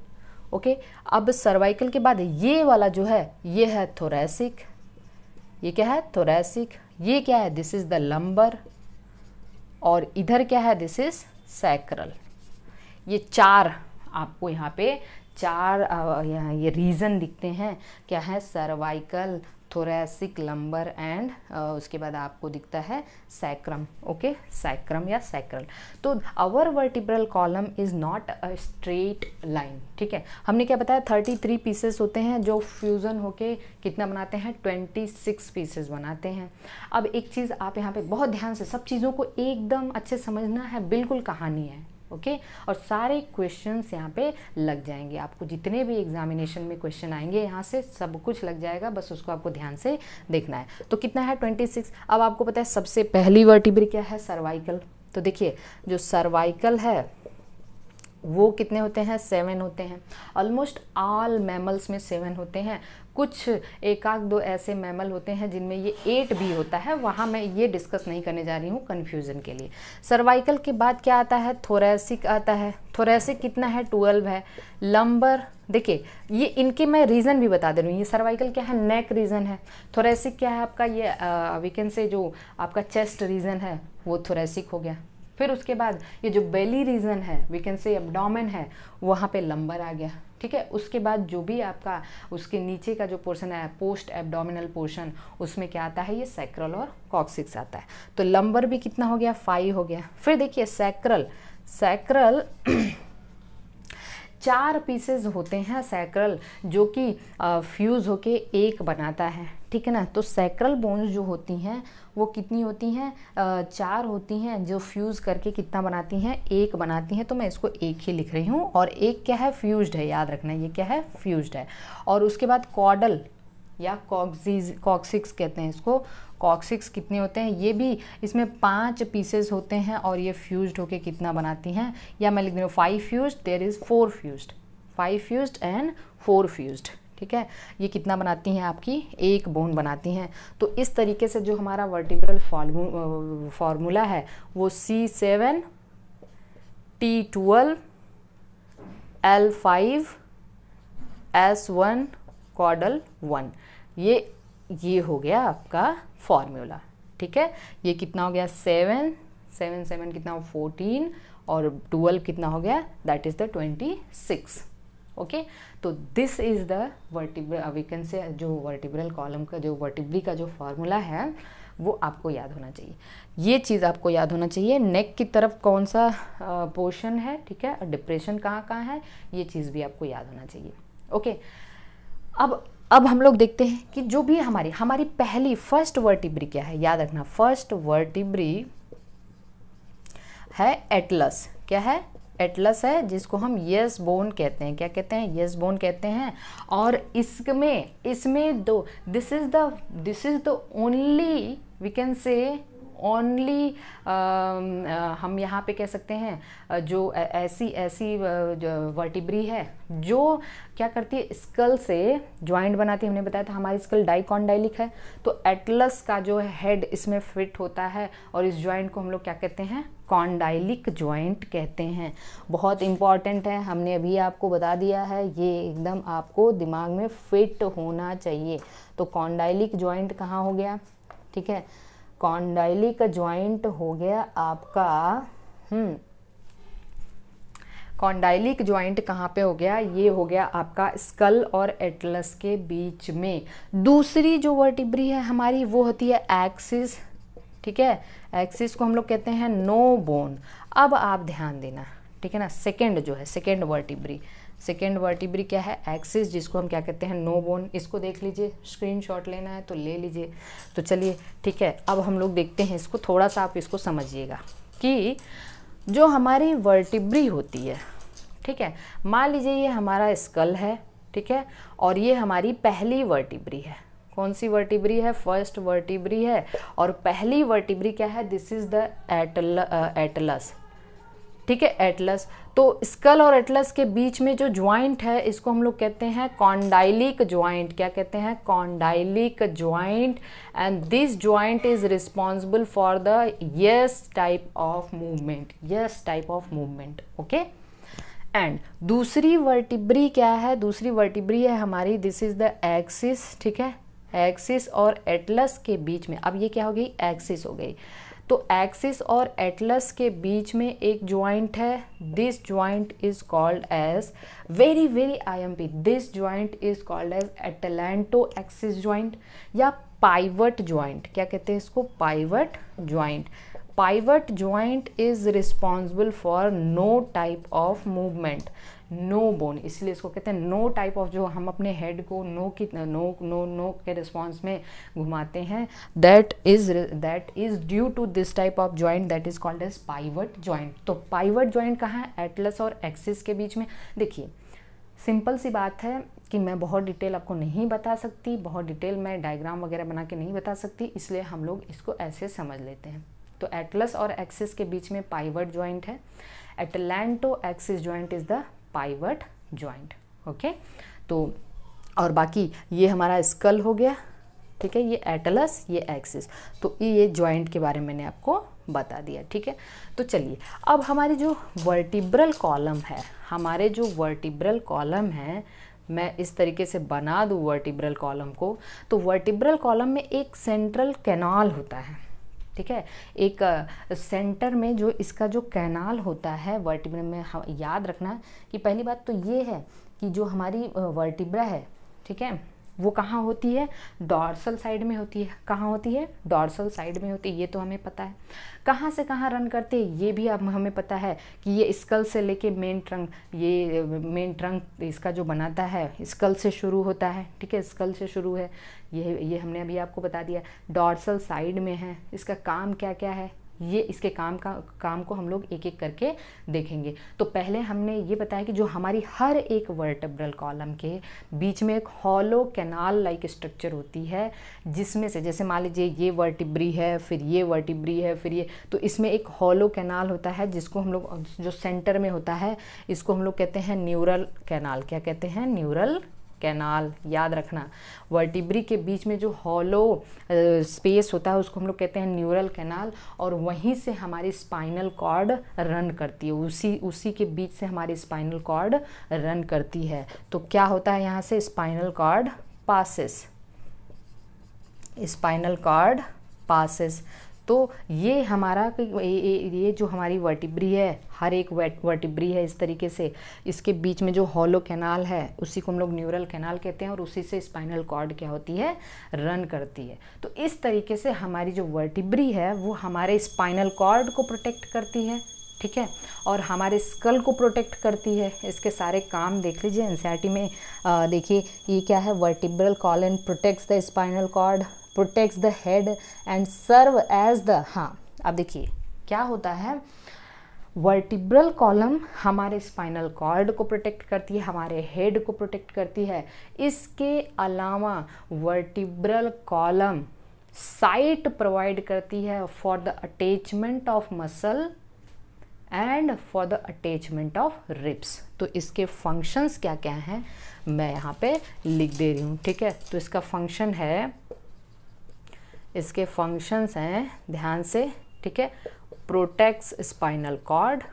ओके, अब सर्वाइकल के बाद ये वाला जो है, ये है थोरैसिक, ये क्या है, थोरैसिक। ये क्या है, दिस इज द लंबर, और इधर क्या है, दिस इज सैक्रल। ये 4 आपको यहाँ पे 4 ये रीजन दिखते हैं, क्या है, सर्वाइकल, थोरैसिक, लंबर एंड उसके बाद आपको दिखता है सैक्रम। ओके, सैक्रम या सैक्रल। तो our vertebral column is not a straight line, ठीक है। हमने क्या बताया, 33 पीसेस होते हैं, जो फ्यूजन होके कितना बनाते हैं, 26 पीसेस बनाते हैं। अब एक चीज़ आप यहाँ पे बहुत ध्यान से, सब चीज़ों को एकदम अच्छे समझना है, बिल्कुल कहानी है। ओके, और सारे क्वेश्चंस यहाँ पे लग जाएंगे, आपको जितने भी एग्जामिनेशन में क्वेश्चन आएंगे यहाँ से सब कुछ लग जाएगा, बस उसको आपको ध्यान से देखना है। तो कितना है, 26। अब आपको पता है सबसे पहली वर्टिब्री क्या है, सर्वाइकल। तो देखिए जो सर्वाइकल है वो कितने होते हैं, 7 होते हैं। ऑलमोस्ट ऑल मैमल्स में 7 होते हैं, कुछ 1-2 ऐसे मैमल होते हैं जिनमें ये 8 भी होता है, वहाँ मैं ये डिस्कस नहीं करने जा रही हूँ कन्फ्यूज़न के लिए। सर्वाइकल के बाद क्या आता है, थोरैसिक आता है। थोरैसिक कितना है, 12 है। लंबर, देखिए ये इनके मैं रीज़न भी बता दे रही हूँ। ये सर्वाइकल क्या है, नेक रीजन है। थोरैसिक क्या है आपका, ये वीकेंड से जो आपका चेस्ट रीजन है वो थोरैसिक हो गया। फिर उसके बाद ये जो बेली रीजन है, वी कैन से एब्डोमेन है, वहाँ पे लंबर आ गया, ठीक है। उसके बाद जो भी आपका उसके नीचे का जो पोर्शन है, पोस्ट एब्डोमिनल पोर्शन, उसमें क्या आता है, ये सैक्रल और कॉक्सिक्स आता है। तो लंबर भी कितना हो गया, 5 हो गया। फिर देखिए सैक्रल 4 पीसेस होते हैं सैक्रल, जो कि फ्यूज़ होके एक बनाता है, ठीक है ना। तो सैक्रल बोन्स जो होती हैं वो कितनी होती हैं, 4 होती हैं, जो फ्यूज़ करके कितना बनाती हैं, एक बनाती हैं। तो मैं इसको एक ही लिख रही हूँ, और एक क्या है, फ्यूज्ड है, याद रखना ये क्या है, फ्यूज्ड है। और उसके बाद कॉडल या कॉक्सिक्स कहते हैं इसको। कॉक्सिक्स कितने होते हैं, ये भी इसमें 5 पीसेस होते हैं, और ये फ्यूज्ड होके कितना बनाती हैं, या मैं लिख रही हूँ 5 fused, there is 4 fused, 5 fused and 4 fused, ठीक है। ये कितना बनाती हैं, आपकी एक बोन बनाती हैं। तो इस तरीके से जो हमारा वर्टिब्रल फार्मूला है वो C7 T12 L5S1 कॉर्डल 1। ये हो गया आपका फॉर्मूला, ठीक है। ये कितना हो गया 7 कितना 14 और 12 कितना हो गया, दैट इज द 26। ओके, तो this is the vertebral, we can say जो वर्टिब्रल कॉलम का जो वर्टिब्री का जो फॉर्मूला है वो आपको याद होना चाहिए। ये चीज़ आपको याद होना चाहिए। नेक की तरफ कौन सा पोर्शन है, ठीक है, डिप्रेशन कहाँ कहाँ है, ये चीज़ भी आपको याद होना चाहिए। ओके, अब हम लोग देखते हैं कि जो भी हमारी पहली फर्स्ट वर्टिब्री क्या है। याद रखना, फर्स्ट वर्टिब्री है एटलस। क्या है? एटलस है, जिसको हम यस बोन कहते हैं। क्या कहते हैं? यस बोन कहते हैं। और इसमें दो, this is the only, we can say only, हम यहाँ पे कह सकते हैं जो ऐसी वर्टिब्री है जो क्या करती है, स्कल से ज्वाइंट बनाती है। हमने बताया था हमारी स्कल डाइकॉन्डाइलिक है, तो एटलस का जो हेड इसमें फिट होता है और इस ज्वाइंट को हम लोग क्या कहते हैं, कॉन्डाइलिक ज्वाइंट कहते हैं। बहुत इंपॉर्टेंट है, हमने अभी आपको बता दिया है, ये एकदम आपको दिमाग में फिट होना चाहिए। तो कॉन्डाइलिक ज्वाइंट कहाँ हो गया, ठीक है, कॉन्डाइलिक ज्वाइंट हो गया आपका, कॉन्डाइलिक ज्वाइंट कहाँ पे हो गया, ये हो गया आपका स्कल और एटलस के बीच में। दूसरी जो वर्टिब्री है हमारी वो होती है एक्सिस, ठीक है, एक्सिस को हम लोग कहते हैं नो बोन। अब आप ध्यान देना, ठीक है ना, सेकेंड जो है, सेकेंड वर्टिब्री क्या है, एक्सिस, जिसको हम क्या कहते हैं, नो बोन। इसको देख लीजिए, स्क्रीनशॉट लेना है तो ले लीजिए। तो चलिए ठीक है, अब हम लोग देखते हैं इसको, थोड़ा सा आप इसको समझिएगा कि जो हमारी वर्टिब्री होती है, ठीक है, मान लीजिए ये हमारा स्कल है, ठीक है, और ये हमारी पहली वर्टिब्री है। कौन सी वर्टिब्री है? फर्स्ट वर्टिब्री है। और पहली वर्टिब्री क्या है, दिस इज द एटलस, ठीक है, एटलस। तो स्कल और एटलस के बीच में जो ज्वाइंट है इसको हम लोग कहते हैं कॉन्डाइलिक ज्वाइंट। क्या कहते हैं? Condylic joint. And this joint is responsible for the yes type of movement, okay. And दूसरी वर्टिब्री क्या है? दूसरी वर्टिब्री है हमारी, दिस इज द एक्सिस, ठीक है, एक्सिस और एटलस के बीच में। अब ये क्या हो गई? एक्सिस हो गई। तो एक्सिस और एटलस के बीच में एक ज्वाइंट है, this joint is called as very IMP, this joint is called as atlanto axis joint या पाइवट ज्वाइंट। क्या कहते हैं इसको? Pivot joint. Pivot joint is responsible for no type of movement, no bone, इसलिए इसको कहते हैं नो टाइप ऑफ, जो हम अपने हेड को नो के रिस्पॉन्स में घुमाते हैं, that is due to this type of joint, that is called as pivot joint. तो पाइवट ज्वाइंट कहाँ है? एटलस और एक्सिस के बीच में। देखिए सिंपल सी बात है कि मैं बहुत डिटेल आपको नहीं बता सकती, बहुत डिटेल मैं डायग्राम वगैरह बना के नहीं बता सकती, इसलिए हम लोग इसको ऐसे समझ लेते हैं। तो एटलस और एक्सिस के बीच में पाइवट ज्वाइंट है, atlanto axis joint is the pivot joint, okay. तो और बाकी ये हमारा स्कल हो गया, ठीक है, ये एटलस, ये एक्सिस, तो ये ज्वाइंट के बारे में मैंने आपको बता दिया, ठीक है। तो चलिए अब हमारी जो वर्टिब्रल कॉलम है, हमारे जो वर्टिब्रल कॉलम है, मैं इस तरीके से बना दूँ वर्टिब्रल कॉलम को, तो वर्टिब्रल कॉलम में एक सेंट्रल कैनाल होता है, ठीक है, एक सेंटर में जो इसका जो कैनाल होता है वर्टिब्रा में, याद रखना कि पहली बात तो ये है कि जो हमारी वर्टिब्रा है, ठीक है, वो कहाँ होती है? डॉर्सल साइड में होती है। कहाँ होती है? डॉर्सल साइड में होती है, ये तो हमें पता है। कहाँ से कहाँ रन करते हैं ये भी अब हमें पता है कि ये स्कल से लेके मेन ट्रंक, ये मेन ट्रंक इसका जो बनाता है स्कल से शुरू होता है, ठीक है, स्कल से शुरू है, ये हमने अभी आपको बता दिया। डॉर्सल साइड में है, इसका काम क्या क्या है, ये इसके काम को हम लोग एक एक करके देखेंगे। तो पहले हमने ये बताया कि जो हमारी हर एक वर्टेब्रल कॉलम के बीच में एक हॉलो कैनाल लाइक स्ट्रक्चर होती है, जिसमें से जैसे मान लीजिए ये वर्टिब्री है, फिर ये वर्टिब्री है, फिर ये, तो इसमें एक हॉलो कैनाल होता है जिसको हम लोग, जो सेंटर में होता है, इसको हम लोग कहते हैं न्यूरल कैनाल। क्या कहते हैं? न्यूरल कैनाल, याद रखना वर्टिब्री के बीच में जो हॉलो स्पेस होता है उसको हम लोग कहते हैं न्यूरल कैनाल, और वहीं से हमारी स्पाइनल कॉर्ड रन करती है, उसी के बीच से हमारी स्पाइनल कॉर्ड रन करती है। तो क्या होता है यहाँ से, spinal cord passes, spinal cord passes. तो ये हमारा ये जो हमारी वर्टिब्री है, हर एक वर्टिब्री है इस तरीके से, इसके बीच में जो हॉलो कैनाल है उसी को हम लोग न्यूरल कैनाल कहते हैं, और उसी से स्पाइनल कॉर्ड क्या होती है, रन करती है। तो इस तरीके से हमारी जो वर्टिब्री है वो हमारे स्पाइनल कॉर्ड को प्रोटेक्ट करती है, ठीक है, और हमारे स्कल को प्रोटेक्ट करती है। इसके सारे काम देख लीजिए एनसीईआरटी में। देखिए ये क्या है, vertebral column protects the spinal cord, protects the head and serve as the, हाँ अब देखिए क्या होता है, वर्टिब्रल कॉलम हमारे स्पाइनल कॉर्ड को प्रोटेक्ट करती है, हमारे हेड को प्रोटेक्ट करती है। इसके अलावा वर्टिब्रल कॉलम साइट प्रोवाइड करती है for the attachment of muscle and for the attachment of ribs. तो इसके फंक्शंस क्या क्या हैं मैं यहाँ पे लिख दे रही हूँ, ठीक है। तो इसका फंक्शन है, इसके फंक्शंस हैं, ध्यान से, ठीक है, प्रोटेक्ट्स स्पाइनल कॉर्ड,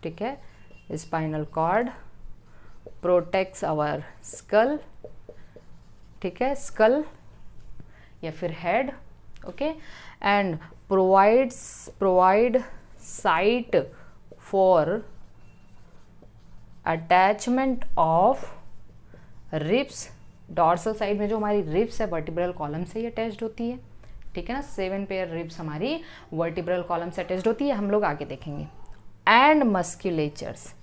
ठीक है, spinal cord protects our skull, ठीक है, स्कल या फिर head, okay, and provide site for attachment of ribs. Dorsal side में जो हमारी रिब्स है वर्टिब्रल कॉलम से ही अटैच्ड होती है, ठीक है ना, 7 पेयर रिब्स हमारी वर्टिब्रल कॉलम से अटैच्ड होती है, हम लोग आगे देखेंगे। And musculatures,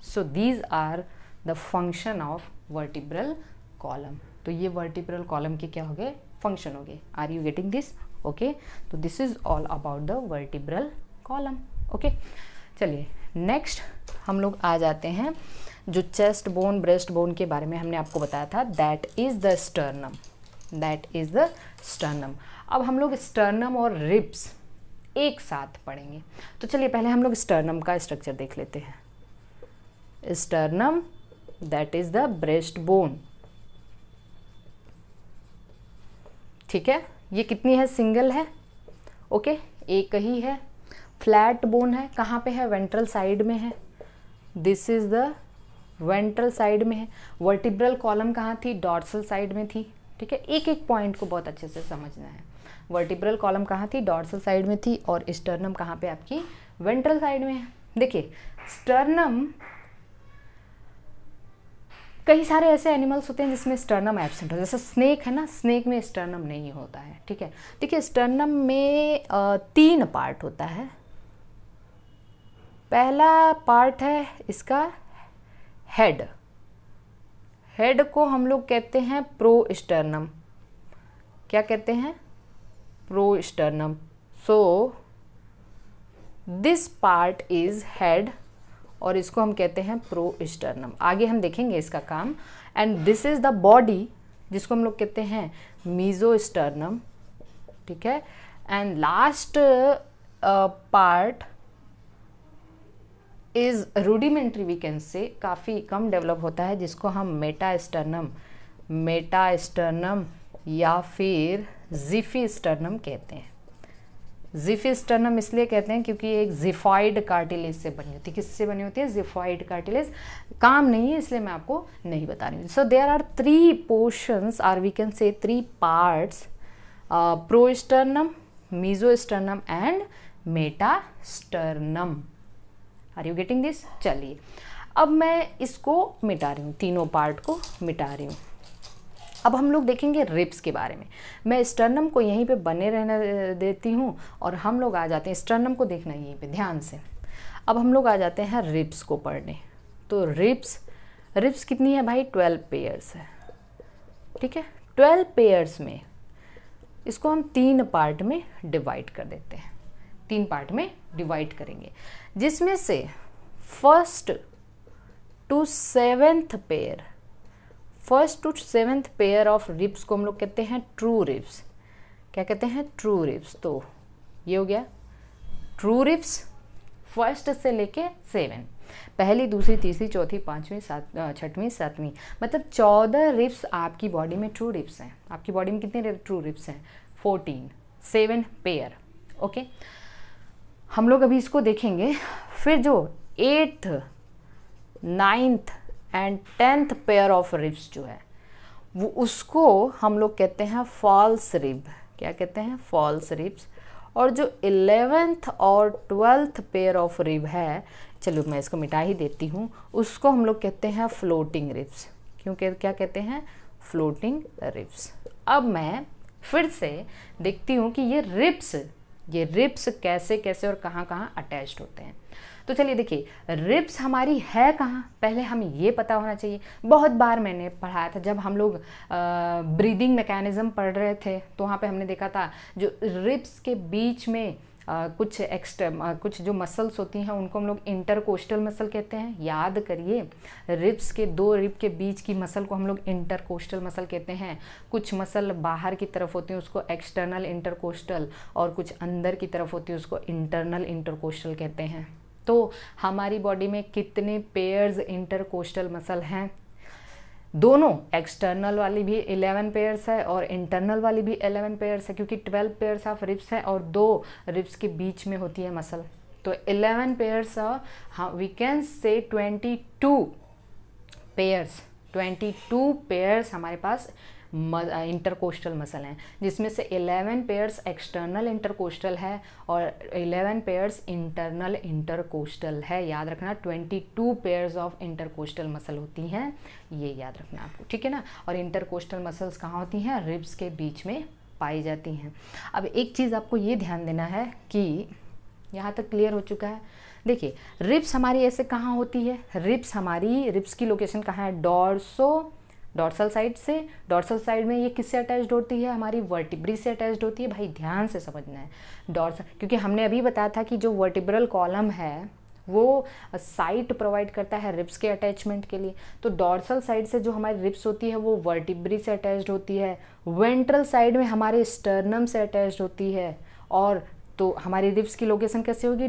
so these are the function of vertebral column. तो ये वर्टिब्रल कॉलम के क्या हो गए, फंक्शन हो गए। Are you getting this, okay. तो this is all about the vertebral column, okay. चलिए नेक्स्ट हम लोग आ जाते हैं जो चेस्ट बोन ब्रेस्ट बोन के बारे में हमने आपको बताया था, दैट इज द स्टर्नम। अब हम लोग स्टर्नम और रिब्स एक साथ पढ़ेंगे। तो चलिए पहले हम लोग स्टर्नम का स्ट्रक्चर देख लेते हैं। Sternum that is the breast bone, ठीक है, ये कितनी है, सिंगल है, ओके, एक ही है। फ्लैट बोन है, कहाँ पे है, वेंट्रल साइड में है, this is the ventral side में है। वर्टिब्रल कॉलम कहाँ थी, डॉर्सल साइड में थी, ठीक है। एक एक पॉइंट को बहुत अच्छे से समझना है। वर्टिब्रल कॉलम कहाँ थी, डॉर्सल साइड में थी, और स्टर्नम कहाँ पे आपकी, वेंट्रल साइड में है। देखिए स्टर्नम, कई सारे ऐसे एनिमल्स होते हैं जिसमें स्टर्नम एब्सेंट हो, जैसे स्नेक है ना, स्नेक में स्टर्नम नहीं होता है, ठीक है। देखिए स्टर्नम में 3 पार्ट होता है। पहला पार्ट है इसका हेड, हेड को हम लोग कहते हैं प्रोस्टर्नम। क्या कहते हैं, prosternum. So this part is head और इसको हम कहते हैं प्रोस्टर्नम। आगे हम देखेंगे इसका काम। And this is the body जिसको हम लोग कहते हैं मीजोस्टर्नम, ठीक है। And last part is rudimentary, we can say, काफ़ी कम डेवलप होता है, जिसको हम मेटास्टर्नम या फिर जिफिस्टर्नम कहते हैं। जिफिस्टर्नम इसलिए कहते हैं क्योंकि एक जिफाइड कार्टिलेज से बनी होती है। किससे बनी होती है, जिफाइड कार्टिलेज। काम नहीं है इसलिए मैं आपको नहीं बता रही हूँ। सो देयर आर 3 पोर्शंस, और we can say 3 parts, prosternum, mesosternum and metasternum. Are you getting this. चलिए अब मैं इसको मिटा रही हूँ, तीनों पार्ट को मिटा रही हूँ। अब हम लोग देखेंगे रिब्स के बारे में। मैं स्टर्नम को यहीं पे बने रहने देती हूँ और हम लोग आ जाते हैं, स्टर्नम को देखना यहीं पे ध्यान से। अब हम लोग आ जाते हैं रिब्स को पढ़ने। तो रिब्स कितनी है भाई, 12 पेयर्स है, ठीक है। 12 पेयर्स में इसको हम 3 पार्ट में डिवाइड कर देते हैं, 3 पार्ट में डिवाइड करेंगे, जिसमें से first to seventh pair of ribs को हम लोग कहते हैं ट्रू रिब्स। क्या कहते हैं, ट्रू रिब्स। तो ये हो गया ट्रू रिब्स, फर्स्ट से लेके 7, पहली, दूसरी, तीसरी, चौथी, पाँचवीं, छठवीं, सातवीं, मतलब 14 रिब्स आपकी बॉडी में ट्रू रिब्स हैं। आपकी बॉडी में कितने ट्रू रिब्स हैं? 14, 7 पेयर। ओके, हम लोग अभी इसको देखेंगे। फिर जो 8th, 9th and 10th pair of ribs जो है वो, उसको हम लोग कहते हैं फॉल्स रिब। क्या कहते हैं? False ribs. और जो 11th और 12th पेयर ऑफ रिब है, चलो मैं इसको मिटा ही देती हूँ, उसको हम लोग कहते हैं फ्लोटिंग रिब्स। क्योंकि क्या कहते हैं? Floating ribs. अब मैं फिर से देखती हूँ कि ये रिब्स कैसे कैसे और कहाँ कहाँ अटैच्ड होते हैं। तो चलिए देखिए, रिब्स हमारी है कहाँ, पहले हमें ये पता होना चाहिए। बहुत बार मैंने पढ़ाया था, जब हम लोग ब्रीदिंग मैकेनिज्म पढ़ रहे थे तो वहाँ पे हमने देखा था जो रिब्स के बीच में कुछ जो मसल्स होती हैं उनको हम लोग इंटरकोस्टल मसल कहते हैं। याद करिए, रिब्स के 2 रिब के बीच की मसल को हम लोग इंटरकोस्टल मसल कहते हैं। कुछ मसल बाहर की तरफ होती है उसको एक्सटर्नल इंटरकोस्टल, और कुछ अंदर की तरफ होती है उसको इंटरनल इंटरकोस्टल कहते हैं। तो हमारी बॉडी में कितने पेयर्स इंटरकोस्टल मसल हैं? दोनों, एक्सटर्नल वाली भी 11 पेयर्स है और इंटरनल वाली भी 11 पेयर्स है, क्योंकि 12 पेयर्स ऑफ रिब्स है और 2 रिब्स के बीच में होती है मसल। तो 11 पेयर्स, वी कैन से 22 पेयर्स हमारे पास इंटरकोस्टल मसल हैं, जिसमें से 11 पेयर्स एक्सटर्नल इंटरकोस्टल है और 11 पेयर्स इंटरनल इंटरकोस्टल है। याद रखना, 22 पेयर्स ऑफ इंटरकोस्टल मसल होती हैं, ये याद रखना आपको, ठीक है ना। और इंटरकोस्टल मसल्स कहाँ होती हैं? रिब्स के बीच में पाई जाती हैं। अब एक चीज़ आपको ये ध्यान देना है कि यहाँ तक क्लियर हो चुका है। देखिए, रिब्स हमारी ऐसे कहाँ होती है? रिब्स की लोकेशन कहाँ है? डॉर्सल साइड से। डॉर्सल साइड में ये किससे अटैच्ड होती है? हमारी वर्टिब्री से अटैच्ड होती है। भाई ध्यान से समझना है डॉर्सल, क्योंकि हमने अभी बताया था कि जो वर्टिब्रल कॉलम है वो साइट प्रोवाइड करता है रिब्स के अटैचमेंट के लिए। तो डॉर्सल साइड से जो हमारी रिब्स होती है वो वर्टिब्री से अटैच्ड होती है। वेंट्रल साइड में हमारे स्टर्नम से अटैच्ड होती है। और तो हमारी रिब्स की लोकेशन कैसे होगी?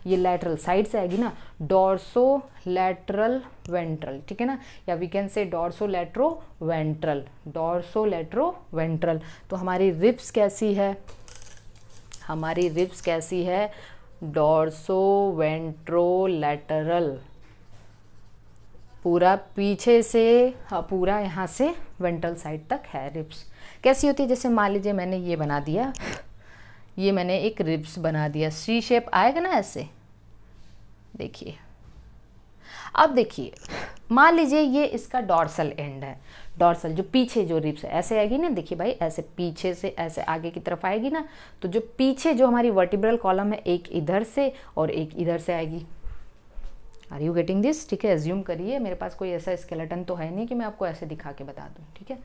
ये लैटरल साइड से आएगी ना, डॉर्सो लैटरल वेंट्रल, ठीक है ना, या we can say dorso latero ventral. तो हमारी रिब्स कैसी है? डॉर्सो वेंट्रो लैटरल, पूरा पीछे से, पूरा यहाँ से वेंट्रल साइड तक है रिब्स। कैसी होती है? जैसे मान लीजिए मैंने ये बना दिया, ये मैंने एक रिब्स बना दिया, सी शेप आएगा ना ऐसे, देखिए। अब देखिए, मान लीजिए ये इसका डॉर्सल एंड है। डॉर्सल जो पीछे जो रिब्स है ऐसे आएगी ना, देखिए भाई, ऐसे पीछे से ऐसे आगे की तरफ आएगी ना। तो जो पीछे जो हमारी वर्टिब्रल कॉलम है, एक इधर से और एक इधर से आएगी। Are you getting this? ठीक है, एज्यूम करिए, मेरे पास कोई ऐसा स्केलेटन तो है नहीं कि मैं आपको ऐसे दिखा के बता दूँ, ठीक है।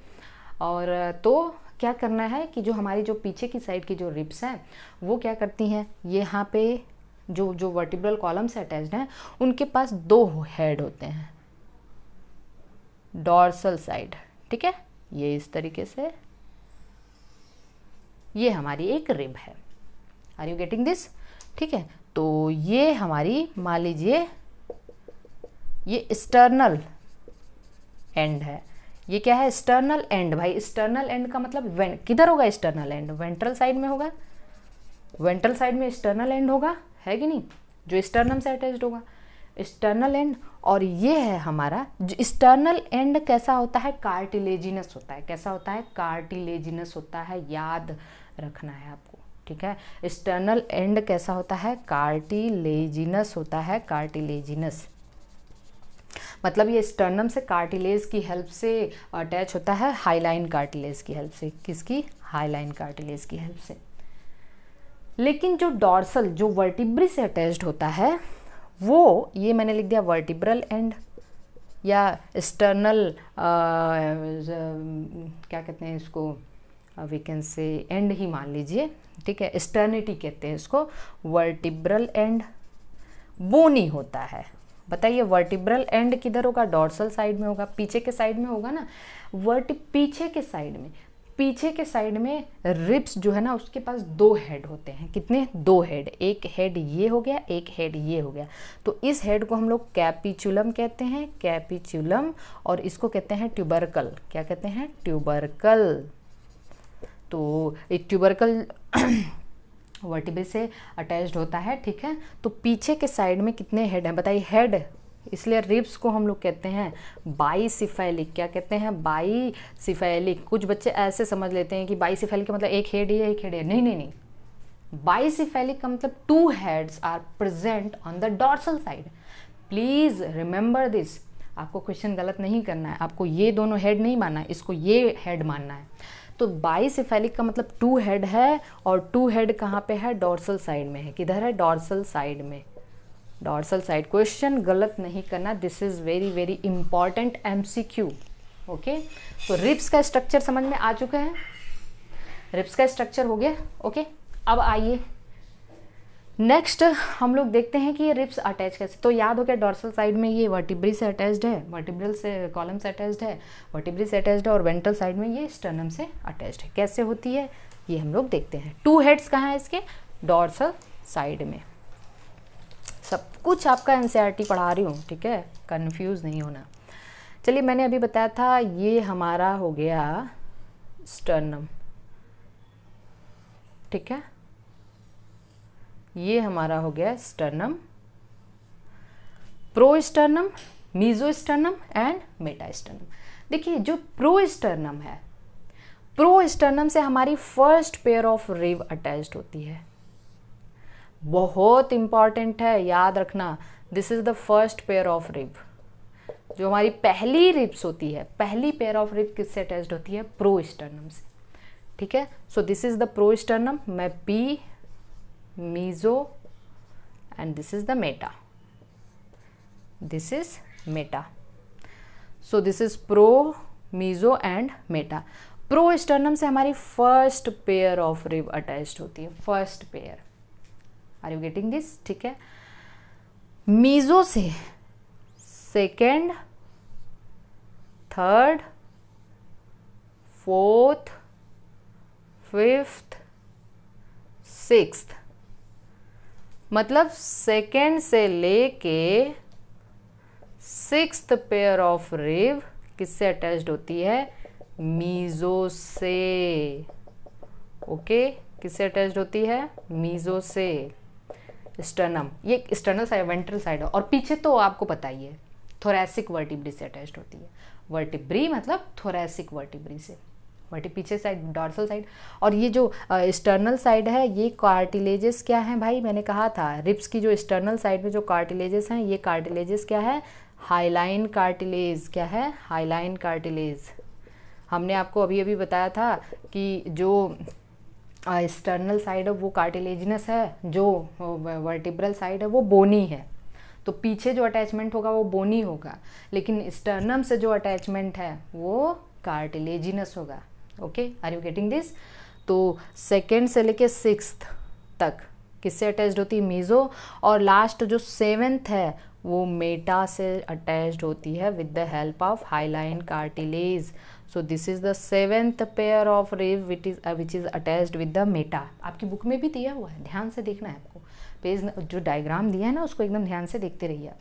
और तो क्या करना है कि जो हमारी जो पीछे की साइड की जो रिब्स हैं वो क्या करती हैं, ये यहाँ पे जो वर्टिब्रल कॉलम से अटैच्ड हैं उनके पास 2 हेड होते हैं डॉर्सल साइड, ठीक है। ये इस तरीके से, ये हमारी एक रिब है। Are you getting this? ठीक है, तो ये हमारी, मान लीजिए ये स्टर्नल एंड है। ये क्या है? Sternal end. भाई स्टर्नल एंड का मतलब किधर होगा? स्टर्नल एंड वेंट्रल साइड में होगा। वेंट्रल साइड में स्टर्नल एंड होगा, है कि नहीं, जो स्टर्नम से अटैच्ड होगा, स्टर्नल एंड। और ये है हमारा जो स्टर्नल एंड कैसा होता है? कार्टिलेजिनस होता है। कैसा होता है? कार्टिलेजिनस होता है, याद रखना है आपको, ठीक है। स्टर्नल एंड कैसा होता है? कार्टिलेजिनस होता है, कार्टिलेजिनस। मतलब ये स्टर्नम से कार्टिलेज की हेल्प से अटैच होता है, हाईलाइन कार्टिलेज की हेल्प से। किसकी? हाईलाइन कार्टिलेज की हेल्प से। लेकिन जो डॉर्सल, जो वर्टिब्री से अटैच्ड होता है, वो ये मैंने लिख दिया वर्टिब्रल एंड या स्टर्नल, क्या कहते हैं इसको, वी कैन से एंड ही मान लीजिए, ठीक है, स्टर्निटी कहते हैं इसको। वर्टिब्रल एंड बोनी होता है। बताइए वर्टिब्रल एंड किधर होगा? डॉर्सल साइड में होगा, पीछे के साइड में होगा ना। पीछे के साइड में पीछे के साइड में रिब्स जो है ना उसके पास 2 हेड होते हैं। कितने? 2 हेड। एक हेड ये हो गया, एक हेड ये हो गया। तो इस हेड को हम लोग कैपिचुलम कहते हैं, कैपिचुलम, और इसको कहते हैं ट्यूबरकल। क्या कहते हैं? ट्यूबरकल। तो एक ट्यूबरकल वर्टिब्रे से अटैच्ड होता है, ठीक है। तो पीछे के साइड में कितने हेड हैं बताइए? हेड, इसलिए रिब्स को हम लोग कहते हैं बाईसिफेलिक। क्या कहते हैं? बाईसिफेलिक। कुछ बच्चे ऐसे समझ लेते हैं कि बाईसिफेलिक का मतलब एक हेड ही है, एक हेड है। नहीं नहीं नहीं, बाईसिफेलिक का मतलब 2 heads are present on the dorsal side. Please remember this. आपको क्वेश्चन गलत नहीं करना है, आपको ये दोनों हेड नहीं मानना है, इसको ये हेड मानना है। तो बाईसिफेलिक का मतलब 2 हेड है, और 2 हेड कहाँ पे है? डॉर्सल साइड में है। किधर है? डॉर्सल साइड में। Dorsal side. क्वेश्चन गलत नहीं करना, this is very very important MCQ। Okay, तो रिब्स का स्ट्रक्चर समझ में आ चुका है, रिब्स का स्ट्रक्चर हो गया। ओके, अब आइए नेक्स्ट हम लोग देखते हैं कि ये रिब्स अटैच कैसे। तो याद हो गया डॉर्सल साइड में ये वर्टिब्री से अटैच्ड है, वर्टिब्रल से कॉलम से अटैच्ड है, वर्टिब्री से अटैच्ड है, और वेंट्रल साइड में ये स्टर्नम से अटैच्ड है। कैसे होती है ये हम लोग देखते हैं। 2 हेड्स कहाँ है इसके? डॉर्सल साइड में। सब कुछ आपका NCERT पढ़ा रही हूँ, ठीक है, कंफ्यूज नहीं होना। चलिए, मैंने अभी बताया था ये हमारा हो गया स्टर्नम, ठीक है, ये हमारा हो गया स्टर्नम, प्रोस्टर्नम, मीजोस्टर्नम एंड मेटास्टर्नम। देखिए, जो प्रोस्टर्नम है, प्रोस्टर्नम से हमारी first pair of rib attached होती है। बहुत इंपॉर्टेंट है, याद रखना, this is the first pair of rib. जो हमारी पहली रिब्स होती है, पहली पेयर ऑफ रिब किससे अटैच्ड होती है? प्रोस्टर्नम से, ठीक है। सो दिस इज द प्रोस्टर्नम, मैं P, meso, and this is the meta, this is meta. So this is pro, meso and meta. Prosternum से हमारी first pair of rib attached होती है, first pair. Are you getting this? ठीक है। Meso से second, third, fourth, fifth, sixth, मतलब second से लेके 6th पेयर ऑफ रिब किससे अटैच्ड होती है? मीजो से। ओके, किससे अटैच्ड होती है? मीजो से। स्टर्नम, ये एक्सटर्नल साइड, वेंट्रल साइड है, और पीछे तो आपको पता ही है थोरैसिक वर्टिब्री से अटैच्ड होती है। वर्टिब्री मतलब थोरैसिक वर्टिब्री से, पीछे साइड डॉर्सल साइड। और ये जो एक्सटर्नल साइड है, ये कार्टिलेजेस क्या है भाई? मैंने कहा था रिब्स की जो एक्सटर्नल साइड में जो कार्टिलेजेस हैं, ये कार्टिलेजेस क्या है? Hyaline cartilage. क्या है? Hyaline cartilage. हमने आपको अभी अभी बताया था कि जो एक्सटर्नल साइड है वो कार्टिलेजिनस है, जो वर्टिब्रल साइड है वो बोनी है। तो पीछे जो अटैचमेंट होगा वो बोनी होगा, लेकिन स्टर्नम से जो अटैचमेंट है वो कार्टिलेजिनस होगा। Okay, are you getting this? तो सेकेंड से लेके 6th तक किससे अटैच्ड होती है? मीजो। और लास्ट जो 7th है वो मेटा से अटैच्ड होती है with the help of hyaline cartilage. So this is the 7th pair of rib which is attached with the meta. आपकी बुक में भी दिया हुआ है, ध्यान से देखना है आपको। पेज जो डायग्राम दिया है ना उसको एकदम ध्यान से देखते रहिए।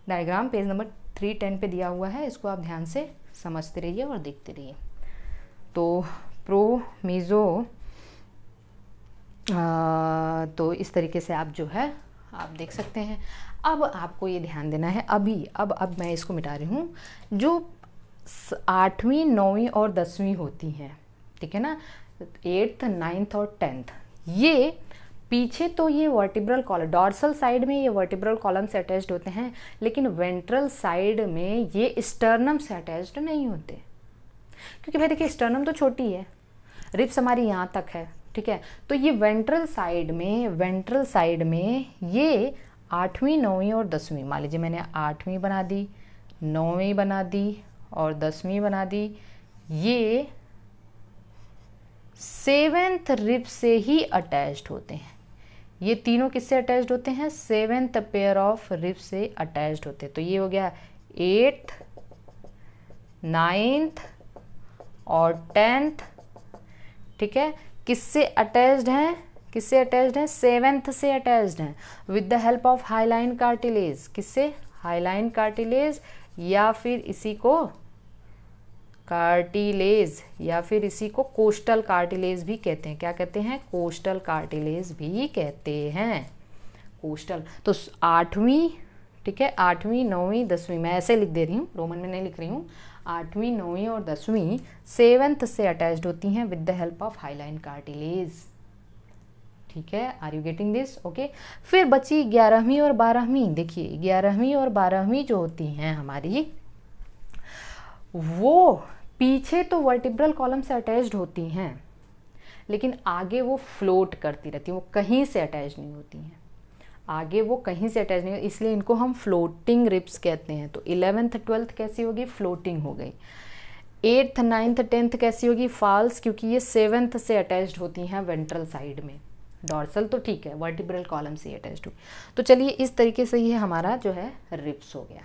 डायग्राम पेज नंबर 310 पे दिया हुआ है, इसको आप ध्यान से समझते रहिए और देखते रहिए। तो प्रो, मीजो, तो इस तरीके से आप जो है आप देख सकते हैं। अब आपको ये ध्यान देना है, अब मैं इसको मिटा रही हूँ। जो 8वीं, 9वीं और 10वीं होती हैं, ठीक है ना, 8th, 9th और 10th, ये पीछे तो ये वर्टिब्रल कॉलम, डॉर्सल साइड में ये वर्टिब्रल कॉलम से अटैच्ड होते हैं, लेकिन वेंट्रल साइड में ये स्टर्नम से अटैच्ड नहीं होते। क्योंकि भाई देखिए स्टर्नम तो छोटी है, रिब्स हमारी यहाँ तक है, ठीक है। तो ये वेंट्रल साइड में ये 8वीं, 9वीं और 10वीं, मान लीजिए मैंने 8वीं बना दी, 9वीं बना दी और 10वीं बना दी, ये 7th रिब से ही अटैच्ड होते हैं। ये तीनों किससे अटैच्ड होते हैं? 7th पेयर ऑफ रिब से अटैच्ड होते हैं। तो ये हो गया 8th, 9th और 10th ठीक है, किससे अटैच्ड हैं, किससे अटैच्ड हैं, सेवेंथ से अटैच्ड हैं with the help of hyaline cartilage, किससे, हाइलाइन कार्टिलेज, या फिर इसी को कार्टिलेज, या फिर इसी को कोस्टल कार्टिलेज भी कहते हैं। क्या कहते हैं, कोस्टल कार्टिलेज भी कहते हैं, कोस्टल। तो 8वीं, ठीक है, 8वीं 9वीं 10वीं, मैं ऐसे लिख दे रही हूँ, रोमन में नहीं लिख रही हूँ, 8वीं 9वीं और 10वीं सेवेंथ से अटैच्ड होती हैं with the help of hyaline cartilage, ठीक है। Are you getting this, okay. फिर बची 11वीं और 12वीं। देखिए 11वीं और 12वीं जो होती हैं हमारी, वो पीछे तो वर्टिब्रल कॉलम से अटैच्ड होती हैं, लेकिन आगे वो फ्लोट करती रहती हैं, वो कहीं से अटैच नहीं होती हैं, आगे वो कहीं से अटैच नहीं, इसलिए इनको हम फ्लोटिंग रिब्स कहते हैं। तो 11th 12th कैसी होगी, फ्लोटिंग हो गई। 8th 9th 10th कैसी होगी, फॉल्स, क्योंकि ये 7th से अटैच्ड होती हैं वेंट्रल साइड में। डॉर्सल तो ठीक है, वर्टिब्रल कॉलम से अटैच्ड हुई। तो चलिए इस तरीके से ये हमारा जो है रिब्स हो गया।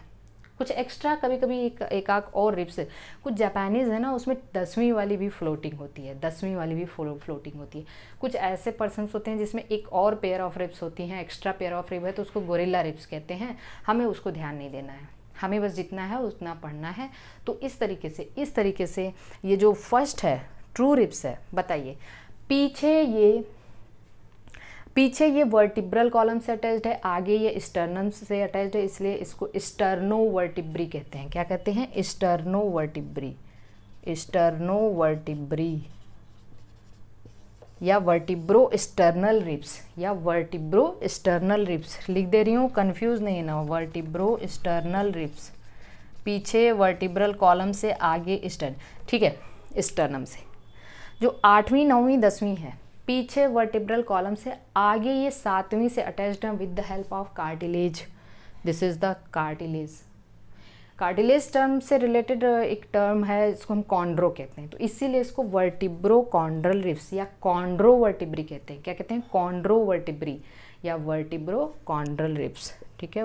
कुछ एक्स्ट्रा कभी कभी एक आध और रिब्स, कुछ जापानीज़ है ना, उसमें 10वीं वाली भी फ्लोटिंग होती है, 10वीं वाली भी फ्लोटिंग होती है। कुछ ऐसे पर्सन्स होते हैं जिसमें एक और पेयर ऑफ रिब्स होती हैं, एक्स्ट्रा पेयर ऑफ रिब है, तो उसको गोरिल्ला रिब्स कहते हैं। हमें उसको ध्यान नहीं देना है, हमें बस जितना है उतना पढ़ना है। तो इस तरीके से ये जो फर्स्ट है ट्रू रिब्स है, बताइए पीछे ये वर्टिब्रल कॉलम से अटैच्ड है, आगे ये स्टर्नम से अटैच्ड है, इसलिए इसको स्टर्नोवर्टिब्री कहते हैं। क्या कहते हैं, स्टर्नोवर्टिब्री, स्टर्नोवर्टिब्री या वर्टिब्रो स्टर्नल रिब्स, या वर्टिब्रो स्टर्नल रिब्स लिख दे रही हूँ, कंफ्यूज नहीं है ना, वर्टिब्रो स्टर्नल रिब्स, पीछे वर्टिब्रल कॉलम से आगे स्टर्न, ठीक है, स्टर्नम से। जो 8वीं 9वीं 10वीं है, पीछे वर्टिब्रल कॉलम से आगे ये 7वीं से अटैच्ड है with the help of cartilage, this is the cartilage. Cartilage term से रिलेटेड एक टर्म है, इसको हम कॉन्ड्रो कहते हैं, तो इसीलिए इसको वर्टिब्रो कॉन्ड्रल रिब्स या कॉन्ड्रोवर्टिब्री कहते हैं। क्या कहते हैं, कॉन्ड्रोवर्टिब्री या वर्टिब्रो कॉन्ड्रल रिब्स, ठीक है,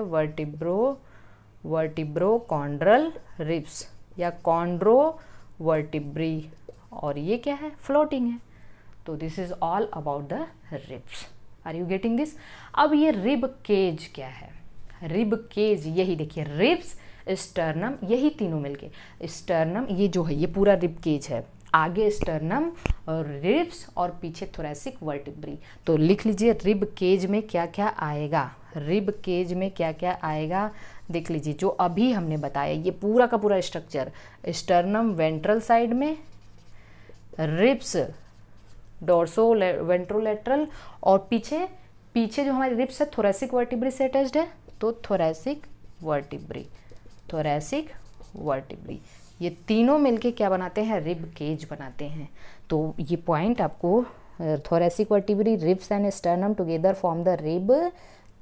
वर्टिब्रो कॉन्ड्रल रिब्स या कॉन्ड्रोवर्टिब्री। और ये क्या है, फ्लोटिंग है। तो this is all about the ribs. Are you getting this. अब ये रिब केज क्या है, रिब केज, यही देखिए, रिब्स, स्टर्नम, यही तीनों मिलके, स्टर्नम ये जो है ये पूरा रिब केज है, आगे स्टर्नम और रिब्स और पीछे थोरैसिक वर्टिब्री। तो लिख लीजिए रिब केज में क्या क्या आएगा, रिब केज में क्या क्या आएगा देख लीजिए। जो अभी हमने बताया ये पूरा का पूरा स्ट्रक्चर, स्टर्नम वेंट्रल साइड में, रिब्स डोर्सो वेंट्रोलेटरल, और पीछे जो हमारी रिब्स है थोरैसिक वर्टिब्री से अटैच्ड है, तो थोरैसिक वर्टिब्री, ये तीनों मिलके क्या बनाते हैं, रिब केज बनाते हैं। तो ये पॉइंट आपको, thoracic vertebrae, ribs and sternum together form the rib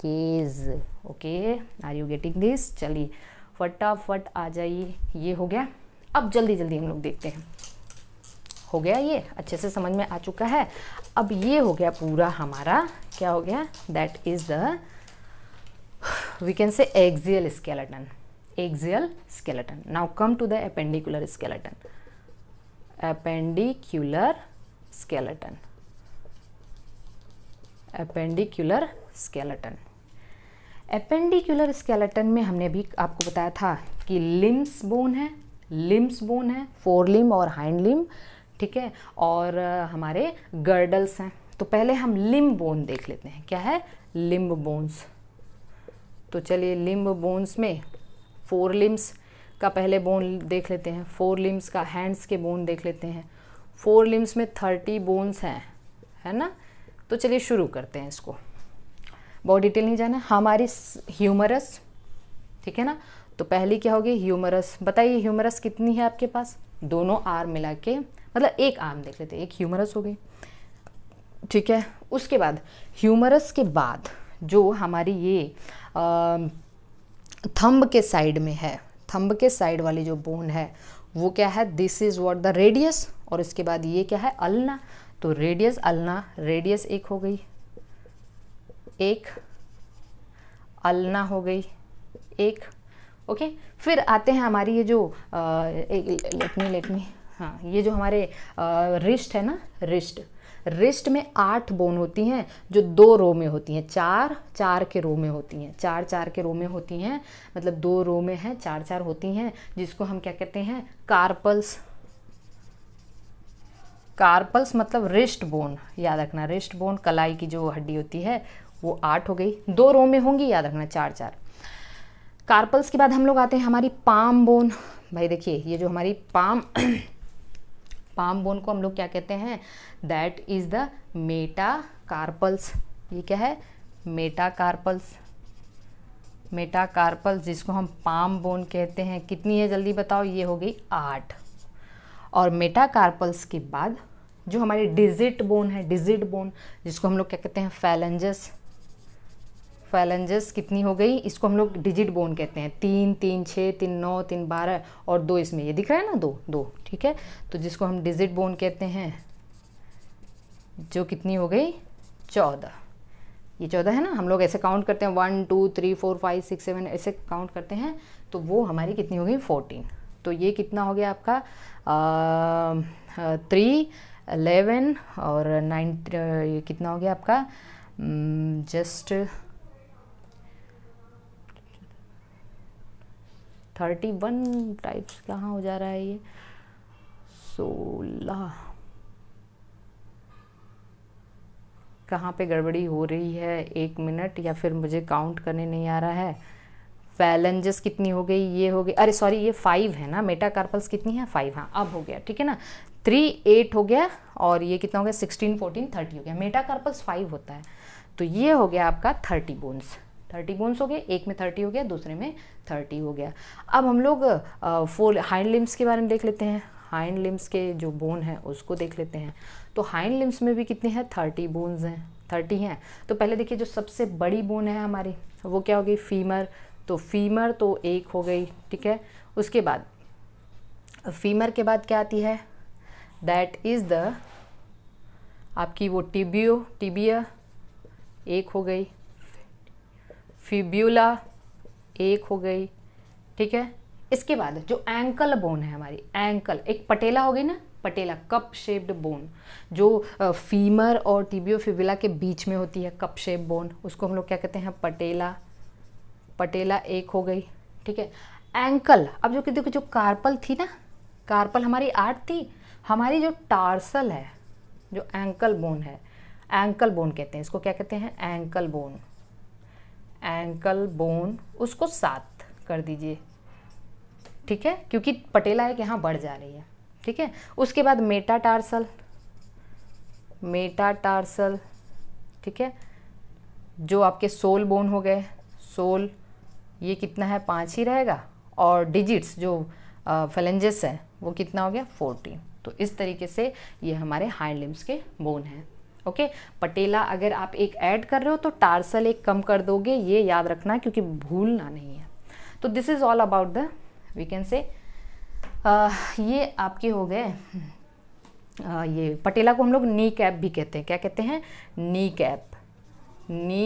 cage. Okay, are you getting this. चलिए फटाफट आ जाइए, ये हो गया। अब जल्दी जल्दी हम लोग देखते हैं, हो गया, ये अच्छे से समझ में आ चुका है। अब ये हो गया पूरा हमारा, क्या हो गया, that is the we can say axial skeleton, axial skeleton. Now come to the appendicular skeleton, appendicular skeleton, appendicular skeleton. Appendicular skeleton में हमने भी आपको बताया था कि लिम्स बोन है, लिम्स बोन है, फोर लिम और हाइंड लिम, ठीक है, और हमारे गर्डल्स हैं। तो पहले हम लिम्ब बोन देख लेते हैं, क्या है, लिम्ब बोन्स। तो चलिए लिम्ब बोन्स में फोर लिम्स का पहले बोन देख लेते हैं, फोर लिम्स का, हैंड्स के बोन देख लेते हैं। फोर लिम्स में 30 बोन्स हैं, है ना। तो चलिए शुरू करते हैं इसको, बहुत डिटेल नहीं जाना। हमारी ह्यूमरस, ठीक है ना। तो पहली क्या होगी, ह्यूमरस। बताइए ह्यूमरस कितनी है आपके पास, दोनों आर्म मिला के, मतलब एक आर्म देख लेते हैं, एक ह्यूमरस हो गई, ठीक है। उसके बाद ह्यूमरस के बाद जो हमारी ये थंब के साइड में है, थंब के साइड वाली जो बोन है वो क्या है, this is what the radius. और इसके बाद ये क्या है, अल्ना। तो रेडियस, अल्ना, रेडियस एक हो गई, एक अल्ना हो गई, एक, ओके। फिर आते हैं हमारी ये जो लेट मी हाँ, ये जो हमारे रिस्ट है ना, रिस्ट में 8 बोन होती हैं जो 2 रो में होती हैं, 4 के रो में होती हैं, 4 के रो में होती हैं, मतलब 2 रो में हैं, 4 होती हैं, जिसको हम क्या कहते हैं, कार्पल्स। कार्पल्स मतलब रिस्ट बोन, याद रखना, रिस्ट बोन कलाई की जो हड्डी होती है वो 8 हो गई, 2 रो में होंगी, याद रखना 4। कार्पल्स के बाद हम लोग आते हैं हमारी पाम बोन। भाई देखिए, ये जो हमारी पाम बोन को हम लोग क्या कहते हैं, दैट इज द मेटाकार्पल्स। ये क्या है, मेटाकार्पल्स। जिसको हम पाम बोन कहते हैं। कितनी है जल्दी बताओ, ये हो गई 8। और मेटाकार्पल्स के बाद जो हमारी डिजिट बोन है, जिसको हम लोग क्या कहते हैं, फैलेंजस कितनी हो गई, इसको हम लोग डिजिट बोन कहते हैं। 3, 3, 6, 3, 9, 3, 12 और 2 इसमें, ये दिख रहा है ना, 2, ठीक है। तो जिसको हम डिजिट बोन कहते हैं, जो कितनी हो गई, 14। ये 14 है ना, हम लोग ऐसे काउंट करते हैं 1 2 3 4 5 6 7 ऐसे काउंट करते हैं, तो वो हमारी कितनी हो गई, 14। तो ये कितना हो गया आपका 3, 11 और 9, ये कितना हो गया आपका, जस्ट 31 टाइप्स कहाँ हो जा रहा है ये, 16 कहाँ पे गड़बड़ी हो रही है, 1 मिनट, या फिर मुझे काउंट करने नहीं आ रहा है। फैलेंजेस कितनी हो गई, ये हो गई, अरे सॉरी ये 5 है ना, मेटाकार्पल्स कितनी है, 5, हाँ अब हो गया, ठीक है ना। 3, 8 हो गया, और ये कितना हो गया, 16, 14, 30 हो गया। मेटाकार्पल्स 5 होता है, तो ये हो गया आपका 30 बोन्स। 30 बोन्स हो गए, एक में 30 हो गया, दूसरे में 30 हो गया। अब हम लोग हाइंड लिम्स के बारे में देख लेते हैं। हाइंड लिम्स के जो बोन है उसको देख लेते हैं। तो हाइंड लिम्स में भी कितने हैं, 30 बोन्स हैं, 30 हैं। तो पहले देखिए, जो सबसे बड़ी बोन है हमारी, वो क्या हो गई, फीमर। तो फीमर तो 1 हो गई, ठीक है। उसके बाद फीमर के बाद क्या आती है, दैट इज़ द आपकी वो टिबिया 1 हो गई, फिब्यूला 1 हो गई, ठीक है। इसके बाद जो एंकल बोन है हमारी, एंकल, एक पटेला हो गई ना, पटेला कप शेप्ड बोन, जो फीमर और टिबियोफिबुला के बीच में होती है, कप शेप बोन, उसको हम लोग क्या कहते हैं, पटेला 1 हो गई, ठीक है। एंकल, अब जो देखो, जो कार्पल थी ना, कार्पल हमारी 8 थी, हमारी जो टार्सल है, जो एंकल बोन है, एंकल बोन कहते हैं इसको, क्या कहते हैं, एंकल बोन, उसको 7 कर दीजिए, ठीक है, क्योंकि पटेला एक यहाँ बढ़ जा रही है, ठीक है। उसके बाद मेटाटार्सल, ठीक है, जो आपके सोल बोन हो गए, सोल, ये कितना है, 5 ही रहेगा, और डिजिट्स जो फैलेंजेस है वो कितना हो गया, 14। तो इस तरीके से ये हमारे हाइंड लिम्स के बोन हैं, ओके। पटेला अगर आप एक ऐड कर रहे हो तो टार्सल एक कम कर दोगे, ये याद रखना, क्योंकि भूलना नहीं है। तो this is all about the, we can say, ये आपके हो गए, ये पटेला को हम लोग नी कैप भी कहते हैं, क्या कहते हैं, नी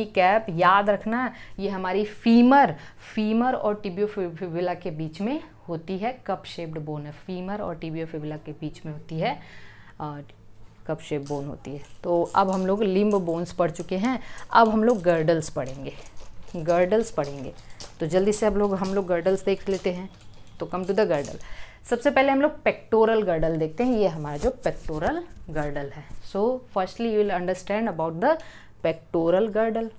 कैप, याद रखना। ये हमारी फीमर और टिबियोफिबुला के बीच में होती है, कप शेप्ड बोन है, फीमर और टिबियोफिबुला के बीच में होती है, कप शेप बोन होती है। तो अब हम लोग लिम्ब बोन्स पढ़ चुके हैं, अब हम लोग गर्डल्स पढ़ेंगे, तो जल्दी से हम लोग गर्डल्स देख लेते हैं। तो कम टू द गर्डल। सबसे पहले हम लोग पेक्टोरल गर्डल देखते हैं, ये हमारा जो पेक्टोरल गर्डल है। So firstly you will understand about the pectoral girdle.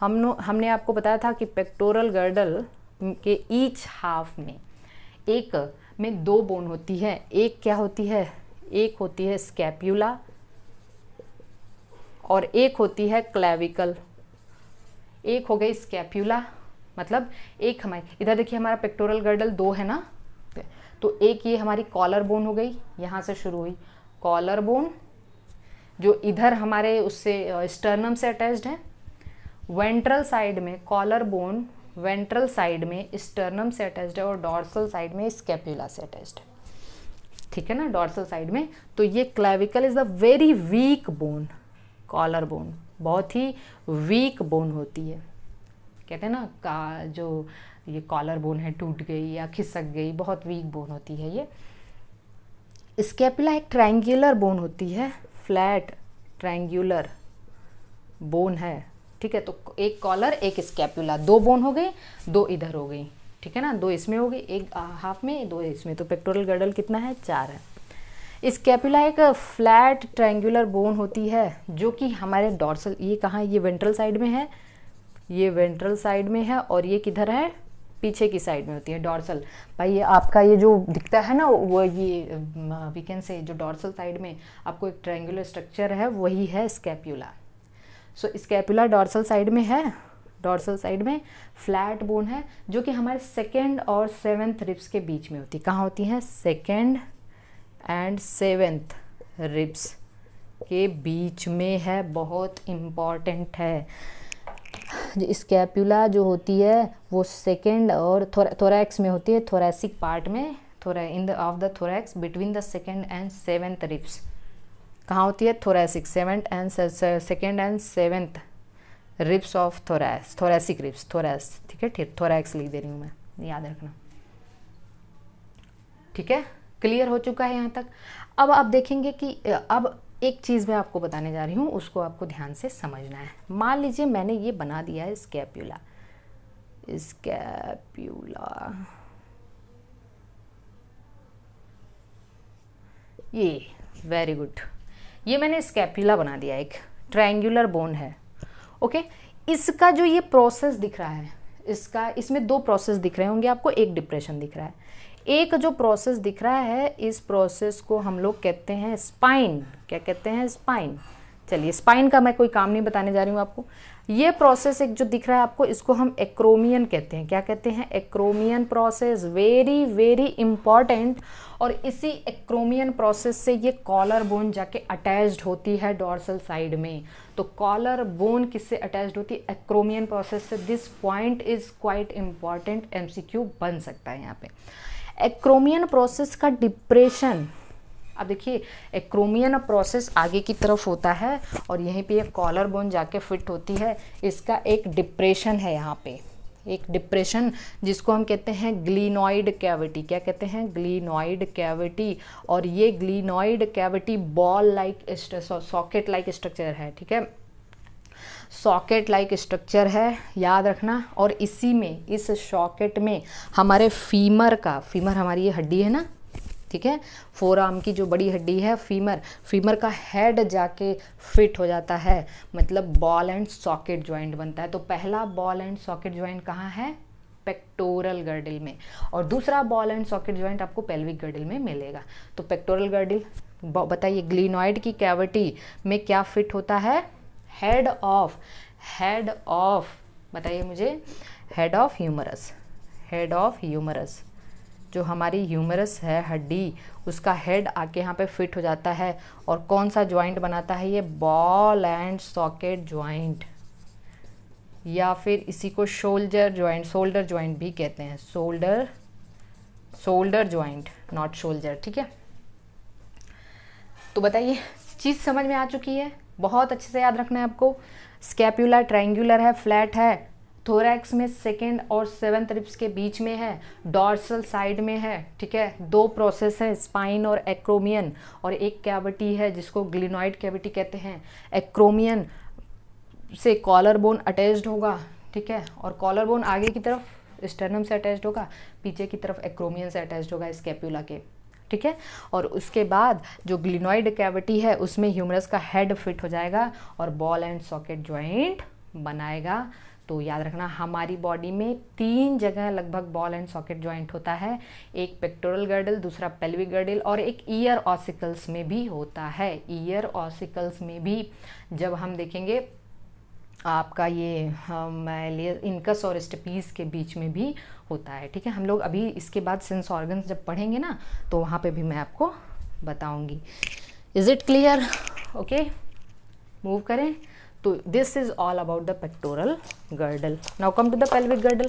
हमने आपको बताया था कि पेक्टोरल गर्डल के ईच हाफ में, एक में 2 बोन होती है, एक क्या होती है, एक होती है स्कैप्यूला और एक होती है क्लेविकल। एक हो गई स्कैप्यूला, मतलब एक हमारी, इधर देखिए हमारा पेक्टोरल गर्डल 2 है ना, तो एक ये हमारी कॉलर बोन हो गई, यहाँ से शुरू हुई कॉलर बोन, जो इधर हमारे उससे स्टर्नम से अटैच्ड है। वेंट्रल साइड में कॉलर बोन, वेंट्रल साइड में स्टर्नम से अटैच्ड है, और डॉर्सल साइड में स्कैप्यूला से अटैच्ड है, ठीक है ना, डॉर्सल साइड में। तो ये clavicle is the very weak bone, collar bone बहुत ही वीक बोन होती है, कहते हैं ना का जो ये कॉलर बोन है टूट गई या खिसक गई, बहुत वीक बोन होती है ये। स्कैपुला एक ट्रायंगुलर बोन होती है, फ्लैट ट्रायंगुलर बोन है, ठीक है। तो एक कॉलर एक स्कैपुला, दो बोन हो गई, दो इधर हो गई, ठीक है ना, दो इसमें हो गई, एक हाफ में, दो इसमें, तो पेक्टोरल गर्डल कितना है, 4 है। स्कैपुला एक फ्लैट ट्रायंगुलर बोन होती है जो कि हमारे डॉर्सल, ये कहाँ, ये वेंट्रल साइड में है, ये वेंट्रल साइड में है, और ये किधर है, पीछे की साइड में होती है, डॉर्सल। भाई ये आपका ये जो दिखता है ना, वो ये वी कैन से जो डॉर्सल साइड में आपको एक ट्रायंगुलर स्ट्रक्चर है, वही है स्कैपुला। सो स्कैपुला डॉर्सल साइड में है, डॉर्सल साइड में फ्लैट बोन है जो कि हमारे 2nd और 7th रिब्स के बीच में होती है। कहाँ होती हैं, 2nd एंड 7th रिब्स के बीच में है, बहुत इम्पॉर्टेंट है। स्कैपुला जो होती है वो 2nd और थोरैक्स में होती है, थोरैसिक पार्ट में, in the of the thorax between the 2nd and 7th ribs. कहाँ होती है, thoracic, 2nd and 7th ribs of thoracic ribs, thorax, ठीक है, ठीक, थोरैक्स लिख दे रही हूँ मैं, याद रखना, ठीक है। क्लियर हो चुका है यहाँ तक। अब आप देखेंगे कि अब एक चीज़ मैं आपको बताने जा रही हूँ, उसको आपको ध्यान से समझना है। मान लीजिए मैंने ये बना दिया है स्कैपुला, स्कैपुला ये, वेरी गुड, ये मैंने स्कैपुला बना दिया, एक ट्रायंगुलर बोन है, ओके। इसका जो ये प्रोसेस दिख रहा है, इसका, इसमें 2 प्रोसेस दिख रहे होंगे आपको, एक डिप्रेशन दिख रहा है। एक जो प्रोसेस दिख रहा है, इस प्रोसेस को हम लोग कहते हैं स्पाइन। क्या कहते हैं, स्पाइन। चलिए, स्पाइन का मैं कोई काम नहीं बताने जा रही हूँ आपको। ये प्रोसेस एक जो दिख रहा है आपको, इसको हम एक्रोमियन कहते हैं। क्या कहते हैं, acromion process, very very important. और इसी एक्रोमियन प्रोसेस से ये कॉलर बोन जाके अटैच्ड होती है डॉर्सल साइड में। तो कॉलर बोन किससे अटैच्ड होती है, एक्रोमियन प्रोसेस से। This point is quite important, MCQ बन सकता है यहाँ पे। एक्रोमियन प्रोसेस का डिप्रेशन, अब देखिए एक्रोमियन प्रोसेस आगे की तरफ होता है और यहीं पे ये कॉलर बोन जाके फिट होती है। इसका एक डिप्रेशन है यहाँ पे, एक डिप्रेशन जिसको हम कहते हैं ग्लिनॉइड कैविटी। क्या कहते हैं, ग्लिनॉइड कैविटी। और ये glenoid cavity ball like, socket like structure है, ठीक है, सॉकेट लाइक स्ट्रक्चर है, याद रखना। और इसी में, इस सॉकेट में हमारे फीमर का, फीमर हमारी ये हड्डी है ना, ठीक है, फोर आर्म की जो बड़ी हड्डी है फीमर, फीमर का हेड जाके फिट हो जाता है, मतलब बॉल एंड सॉकेट जॉइंट बनता है। तो पहला बॉल एंड सॉकेट जॉइंट कहाँ है, पेक्टोरल गर्डल में, और दूसरा बॉल एंड सॉकेट जॉइंट आपको पेल्विक गर्डल में मिलेगा। तो पेक्टोरल गर्डल, बताइए ग्लिनॉइड की कैविटी में क्या फिट होता है, हेड ऑफ, बताइए मुझे, head of humerus, head of humerus, जो हमारी ह्यूमरस है हड्डी, उसका हेड आके यहाँ पे फिट हो जाता है। और कौन सा जॉइंट बनाता है ये, बॉल एंड सॉकेट जॉइंट, या फिर इसी को शोल्डर जॉइंट भी कहते हैं, शोल्डर जॉइंट, नॉट शोल्डर, ठीक है। तो बताइए, चीज़ समझ में आ चुकी है, बहुत अच्छे से याद रखना है आपको। स्कैपुला ट्रायंगुलर है, फ्लैट है, थोरैक्स में 2nd और 7th रिब्स के बीच में है, डॉर्सल साइड में है, ठीक है। 2 प्रोसेस है, स्पाइन और एक्रोमियन, और एक कैविटी है जिसको ग्लिनॉइड कैविटी कहते हैं। एक्रोमियन से कॉलर बोन अटैच्ड होगा, ठीक है, और कॉलर बोन आगे की तरफ स्टर्नम से अटैच्ड होगा, पीछे की तरफ एक्रोमियन से अटैच्ड होगा स्कैपुला के, ठीक है। और उसके बाद जो ग्लिनॉइड कैविटी है उसमें ह्यूमरस का हेड फिट हो जाएगा और बॉल एंड सॉकेट जॉइंट बनाएगा। तो याद रखना, हमारी बॉडी में 3 जगह लगभग बॉल एंड सॉकेट जॉइंट होता है, एक पेक्टोरल गर्डल, दूसरा पेल्विक गर्डल, और एक ईयर ऑसिकल्स में भी होता है। ईयर ऑसिकल्स में भी जब हम देखेंगे आपका ये इनकस और स्टेपीज के बीच में भी होता है, ठीक है। हम लोग अभी इसके बाद सेंस ऑर्गन्स जब पढ़ेंगे ना, तो वहाँ पे भी मैं आपको बताऊंगी। Is it clear, okay, move करें। तो this is all about the pectoral girdle. Now come to the pelvic girdle.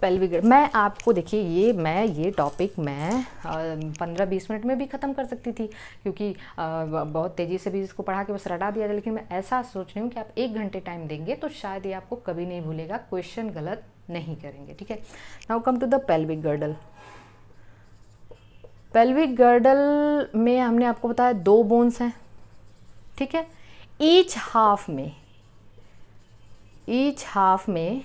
Pelvic girdle मैं आपको, देखिए ये टॉपिक मैं 15-20 मिनट में भी ख़त्म कर सकती थी, क्योंकि बहुत तेज़ी से भी इसको पढ़ा के बस रटा दिया जाए। लेकिन मैं ऐसा सोच रही हूँ कि आप 1 घंटे टाइम देंगे तो शायद ये आपको कभी नहीं भूलेगा, क्वेश्चन गलत नहीं करेंगे, ठीक है। Now come to the pelvic girdle. Pelvic girdle में हमने आपको बताया 2 बोन्स हैं, ठीक है। ईच हाफ में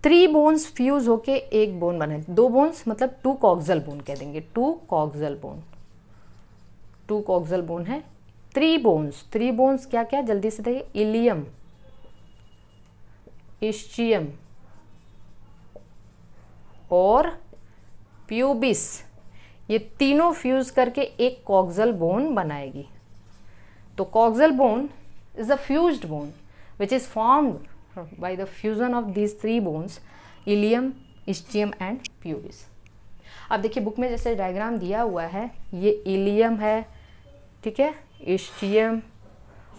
3 बोन्स फ्यूज होके एक बोन बने। 2 बोन्स मतलब 2 कॉक्सल बोन कह देंगे, 2 कॉक्सल बोन है। 3 बोन्स क्या क्या, जल्दी से देखिए, इलियम, इस्चियम और प्यूबिस, ये तीनों फ्यूज करके एक कॉक्सल बोन बनाएगी। तो coxal bone is a fused bone which is formed by the fusion of these 3 bones, ilium, ischium and pubis। अब देखिए बुक में जैसे डायग्राम दिया हुआ है, ये इलियम है, ठीक है, इस्चियम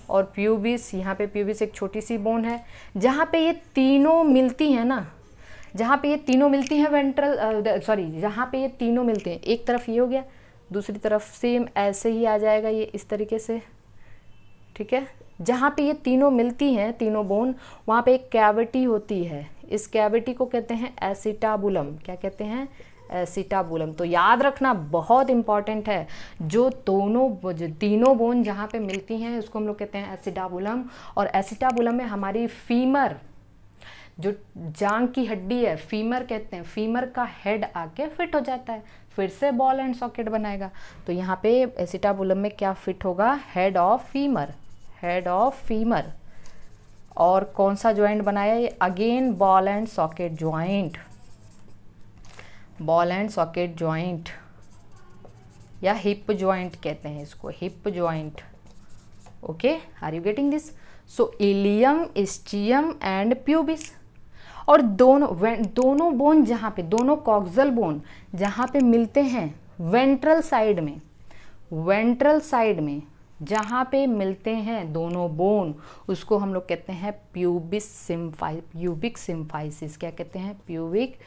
और प्यूबिस। यहाँ पे प्यूबिस एक छोटी सी बोन है, जहाँ पे ये तीनों मिलती हैं ना, जहाँ पे ये तीनों मिलती हैं जहाँ पे ये तीनों मिलते हैं, एक तरफ ये हो गया, दूसरी तरफ सेम ऐसे ही आ जाएगा ये इस तरीके से, ठीक है। जहाँ पे ये तीनों मिलती हैं, तीनों बोन, वहाँ पे एक कैविटी होती है। इस कैविटी को कहते हैं एसिटाबुलम। क्या कहते हैं? एसिटाबुलम। तो याद रखना, बहुत इंपॉर्टेंट है, जो तीनों बोन जहाँ पे मिलती हैं उसको हम लोग कहते हैं एसिटाबुलम। और एसिटाबुलम में हमारी फीमर, जो जांग की हड्डी है, फीमर कहते हैं, फीमर का हेड आके फिट हो जाता है, फिर से बॉल एंड सॉकेट बनाएगा। तो यहाँ पे एसिटाबुलम में क्या फिट होगा? Head of femur, head of femur. और कौन सा ज्वाइंट बनाया ये? Again ball and socket joint, ball and socket joint या हिप ज्वाइंट कहते हैं इसको, hip joint. Okay, are you getting this? So ilium, ischium and pubis. और दोनों बोन जहाँ पे, दोनों कॉक्सल बोन जहाँ पे मिलते हैं वेंट्रल साइड में, वेंट्रल साइड में जहाँ पे मिलते हैं दोनों बोन, उसको हम लोग कहते हैं प्यूबिक सिम्फाइसिस। क्या कहते हैं? Pubic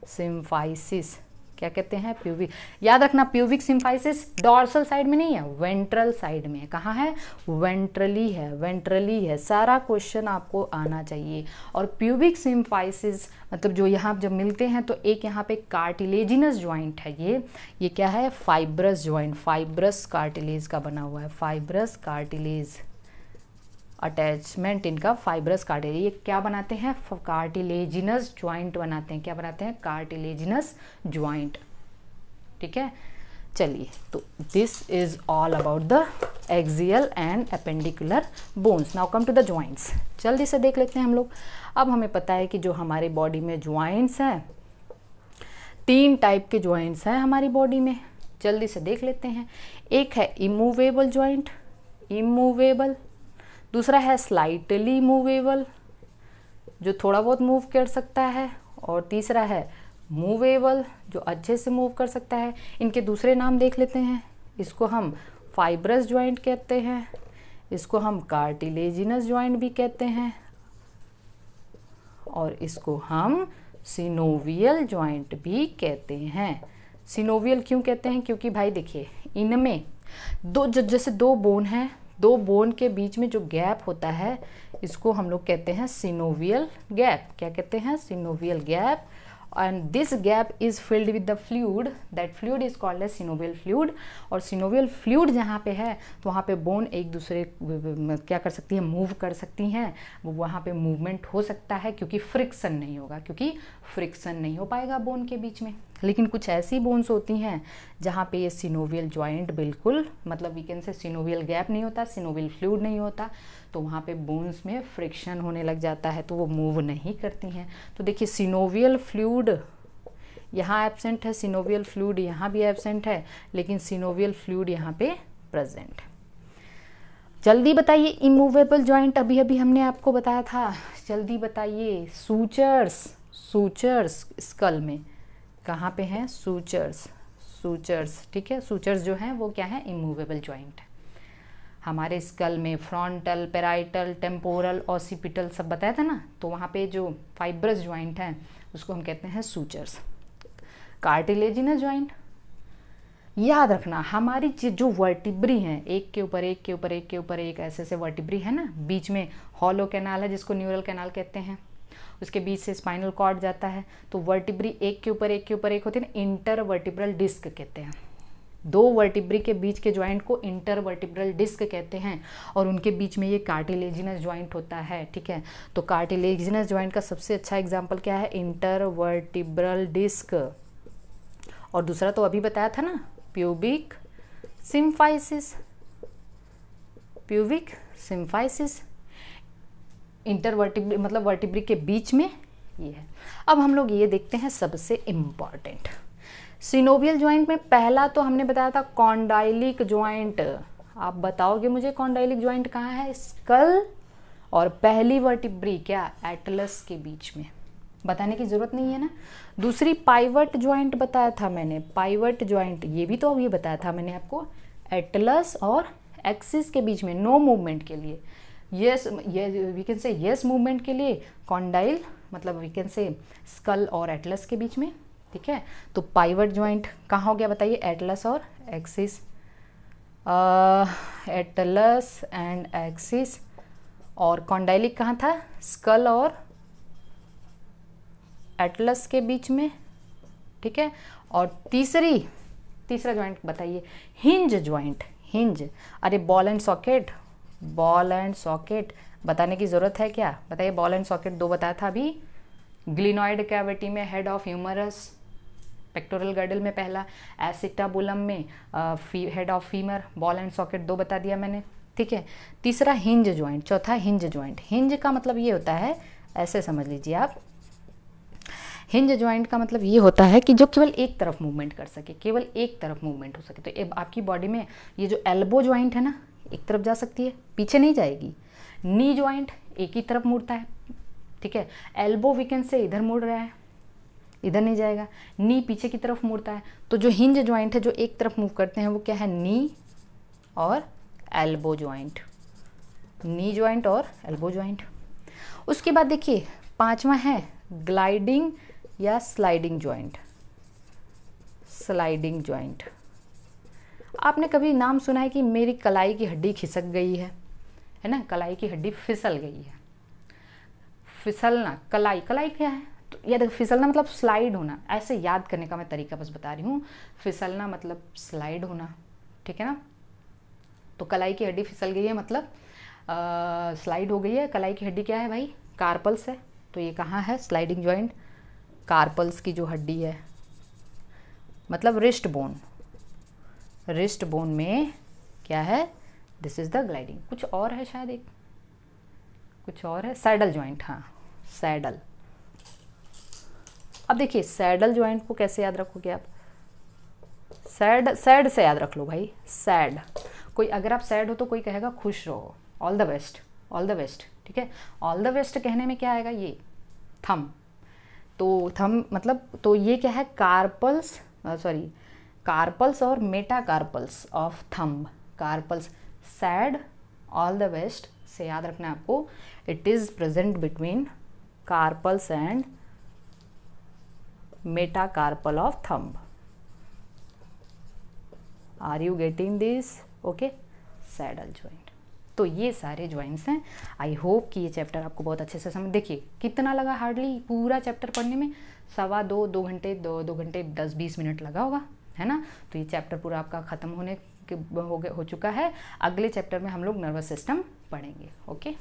symphysis. क्या कहते हैं? प्यूबिक। याद रखना, प्यूबिक सिम्फाइसिस डॉर्सल साइड में नहीं है, वेंट्रल साइड में है। कहाँ है? वेंट्रली है, वेंट्रली है। सारा क्वेश्चन आपको आना चाहिए। और प्यूबिक सिम्फाइसिस मतलब जो यहाँ जब मिलते हैं तो एक यहाँ पे कार्टिलेजिनस ज्वाइंट है, ये क्या है? फाइब्रस ज्वाइंट, फाइब्रस कार्टिलेज का बना हुआ है, फाइब्रस कार्टिलेज, अटैचमेंट इनका फाइब्रस कार्टिलेज। ये क्या बनाते हैं? कार्टिलेजिनस ज्वाइंट बनाते हैं। क्या बनाते हैं? Cartilaginous joint. ठीक है, चलिए, तो this is all about the axial and appendicular bones. Now come to the joints. जल्दी से देख लेते हैं हम लोग। अब हमें पता है कि जो हमारी बॉडी में ज्वाइंट्स हैं, 3 टाइप के ज्वाइंट्स हैं हमारी बॉडी में। जल्दी से देख लेते हैं। एक है इमूवेबल ज्वाइंट, इमूवेबल। दूसरा है स्लाइटली मूवेबल, जो थोड़ा बहुत मूव कर सकता है। और तीसरा है मूवेबल, जो अच्छे से मूव कर सकता है। इनके दूसरे नाम देख लेते हैं। इसको हम फाइब्रस ज्वाइंट कहते हैं, इसको हम कार्टिलेजिनस ज्वाइंट भी कहते हैं, और इसको हम सिनोवियल ज्वाइंट भी कहते हैं। सिनोवियल क्यों कहते हैं? क्योंकि भाई देखिए, इनमें जैसे 2 बोन हैं, 2 बोन के बीच में जो गैप होता है, इसको हम लोग कहते हैं सिनोवियल गैप। क्या कहते हैं? Synovial gap. And this gap is filled with the fluid, that fluid is called as synovial fluid. और सिनोवियल फ्लूइड जहाँ पे है, तो वहाँ पे बोन एक दूसरे क्या कर सकती है? मूव कर सकती हैं। वहाँ पे मूवमेंट हो सकता है, क्योंकि फ्रिक्शन नहीं होगा, क्योंकि फ्रिक्शन नहीं हो पाएगा बोन के बीच में। लेकिन कुछ ऐसी बोन्स होती हैं जहाँ पे ये सिनोवियल ज्वाइंट बिल्कुल, मतलब we can say synovial gap नहीं होता, सिनोवियल फ्लूइड नहीं होता, तो वहाँ पे बोन्स में फ्रिक्शन होने लग जाता है, तो वो मूव नहीं करती हैं। तो देखिए, सिनोवियल फ्लूइड यहाँ एब्सेंट है, सिनोवियल फ्लूइड यहाँ भी एब्सेंट है, लेकिन सिनोवियल फ्लूइड यहाँ पे प्रेजेंट है। जल्दी बताइए, इमूवेबल ज्वाइंट अभी अभी हमने आपको बताया था, जल्दी बताइए। सूचर्स, सूचर्स स्कल में कहाँ पे हैं? Sutures, sutures. ठीक है, सूचर्स जो हैं वो क्या है? इमूवेबल ज्वाइंट है। हमारे स्कल में फ्रंटल, पेराइटल, टेम्पोरल, ऑसिपिटल सब बताया था ना, तो वहाँ पे जो फाइब्रस ज्वाइंट है उसको हम कहते हैं सूचर्स। कार्टिलेजिनस ज्वाइंट, याद रखना, हमारी जो वर्टिब्री हैं, एक के ऊपर एक के ऊपर एक के ऊपर एक ऐसे वर्टिब्री है ना, बीच में हॉलो कैनाल है जिसको न्यूरल कैनाल कहते हैं, उसके बीच से स्पाइनल कॉर्ड जाता है। तो वर्टिब्री एक के ऊपर एक के ऊपर एक होती है ना, इंटर वर्टिब्रल डिस्क कहते हैं। दो वर्टिब्री के बीच के ज्वाइंट को इंटरवर्टिब्रल डिस्क कहते हैं और उनके बीच में ये कार्टिलेजिनस ज्वाइंट होता है, ठीक है। तो कार्टिलेजिनस ज्वाइंट का सबसे अच्छा एग्जांपल क्या है, इंटरवर्टिब्रल डिस्क। और दूसरा तो अभी बताया था ना, प्यूबिक सिम्फाइसिस, प्यूबिक सिम्फाइसिस इंटरवर्टिब्री मतलब वर्टिब्री के बीच में ये है। अब हम लोग ये देखते हैं सबसे इम्पॉर्टेंट सिनोवियल ज्वाइंट में पहला तो हमने बताया था कॉन्डाइलिक ज्वाइंट। आप बताओगे मुझे कॉन्डाइलिक ज्वाइंट कहाँ है, स्कल और पहली वर्टिब्री क्या, एटलस के बीच में, बताने की जरूरत नहीं है ना। दूसरी पाइवट ज्वाइंट बताया था मैंने, पाइवट ज्वाइंट ये भी तो अभी बताया था मैंने आपको, एटलस और एक्सिस के बीच में, नो मूवमेंट के लिए, yes we can say yes movement के लिए कॉन्डाइल मतलब वी कैन से स्कल और एटलस के बीच में, ठीक है। तो पाइवट ज्वाइंट कहाँ हो गया बताइए, एटलस और एक्सिस, एटलस एंड एक्सिस। और कॉन्डाइलिक कहाँ था, स्कल और एटलस के बीच में, ठीक है। और तीसरा ज्वाइंट बताइए, हिंज ज्वाइंट, हिंज, अरे ball and socket, ball and socket बताने की जरूरत है क्या, बताइए। बॉल एंड सॉकेट दो बताया था अभी, ग्लिनॉइड कैविटी में head of humerus, pectoral girdle में पहला, एसिटाबुलम में head of femur, ball and socket दो बता दिया मैंने, ठीक है। तीसरा हिंज ज्वाइंट, चौथा हिंज ज्वाइंट। हिंज का मतलब ये होता है, ऐसे समझ लीजिए आप, हिंज ज्वाइंट का मतलब ये होता है कि जो केवल एक तरफ मूवमेंट कर सके, केवल एक तरफ मूवमेंट हो सके। तो आपकी बॉडी में ये जो एल्बो ज्वाइंट है ना, एक तरफ जा सकती है, पीछे नहीं जाएगी। नी ज्वाइंट एक ही तरफ मुड़ता है, ठीक है। एल्बो वीकेंड से इधर मुड़ रहा है, इधर नहीं जाएगा। नी पीछे की तरफ मुड़ता है। तो जो हिंज ज्वाइंट है जो एक तरफ मूव करते हैं वो क्या है, नी और एल्बो ज्वाइंट, नी ज्वाइंट और एल्बो ज्वाइंट। उसके बाद देखिए पांचवा है ग्लाइडिंग या स्लाइडिंग ज्वाइंट, स्लाइडिंग ज्वाइंट। आपने कभी नाम सुना है कि मेरी कलाई की हड्डी खिसक गई है ना, कलाई की हड्डी फिसल गई है। फिसलना, कलाई, कलाई क्या है, तो याद, फिसलना मतलब स्लाइड होना, ऐसे याद करने का मैं तरीका बस बता रही हूँ। फिसलना मतलब स्लाइड होना, ठीक है ना। तो कलाई की हड्डी फिसल गई है मतलब स्लाइड हो गई है। कलाई की हड्डी क्या है भाई, कार्पल्स है। तो ये कहाँ है स्लाइडिंग ज्वाइंट, कार्पल्स की जो हड्डी है, मतलब रिस्ट बोन, रिस्ट बोन में क्या है, दिस इज द ग्लाइडिंग। कुछ और है शायद, एक कुछ और है, सैडल ज्वाइंट, हाँ सैडल। अब देखिए सैडल ज्वाइंट को कैसे याद रखोगे आप, सैड से याद रख लो भाई, सैड। कोई अगर आप सैड हो तो कोई कहेगा खुश रहो, all the best, all the best, ठीक है। ऑल द बेस्ट कहने में क्या आएगा, ये थम। तो थम मतलब, तो ये क्या है, कार्पल्स, सॉरी कार्पल्स और metacarpals of thumb, carpals. Saddle, all the best से याद रखना है आपको, it is present between carpals and metacarpal of thumb. Are you getting this, okay. Saddle joint. तो ये सारे ज्वाइंट्स हैं। आई होप कि ये चैप्टर आपको बहुत अच्छे से समझ, देखिए कितना लगा, हार्डली पूरा चैप्टर पढ़ने में 2 घंटे 2 घंटे 10-20 मिनट लगा होगा, है ना। तो ये चैप्टर पूरा आपका ख़त्म हो चुका है। अगले चैप्टर में हम लोग नर्वस सिस्टम पढ़ेंगे, ओके।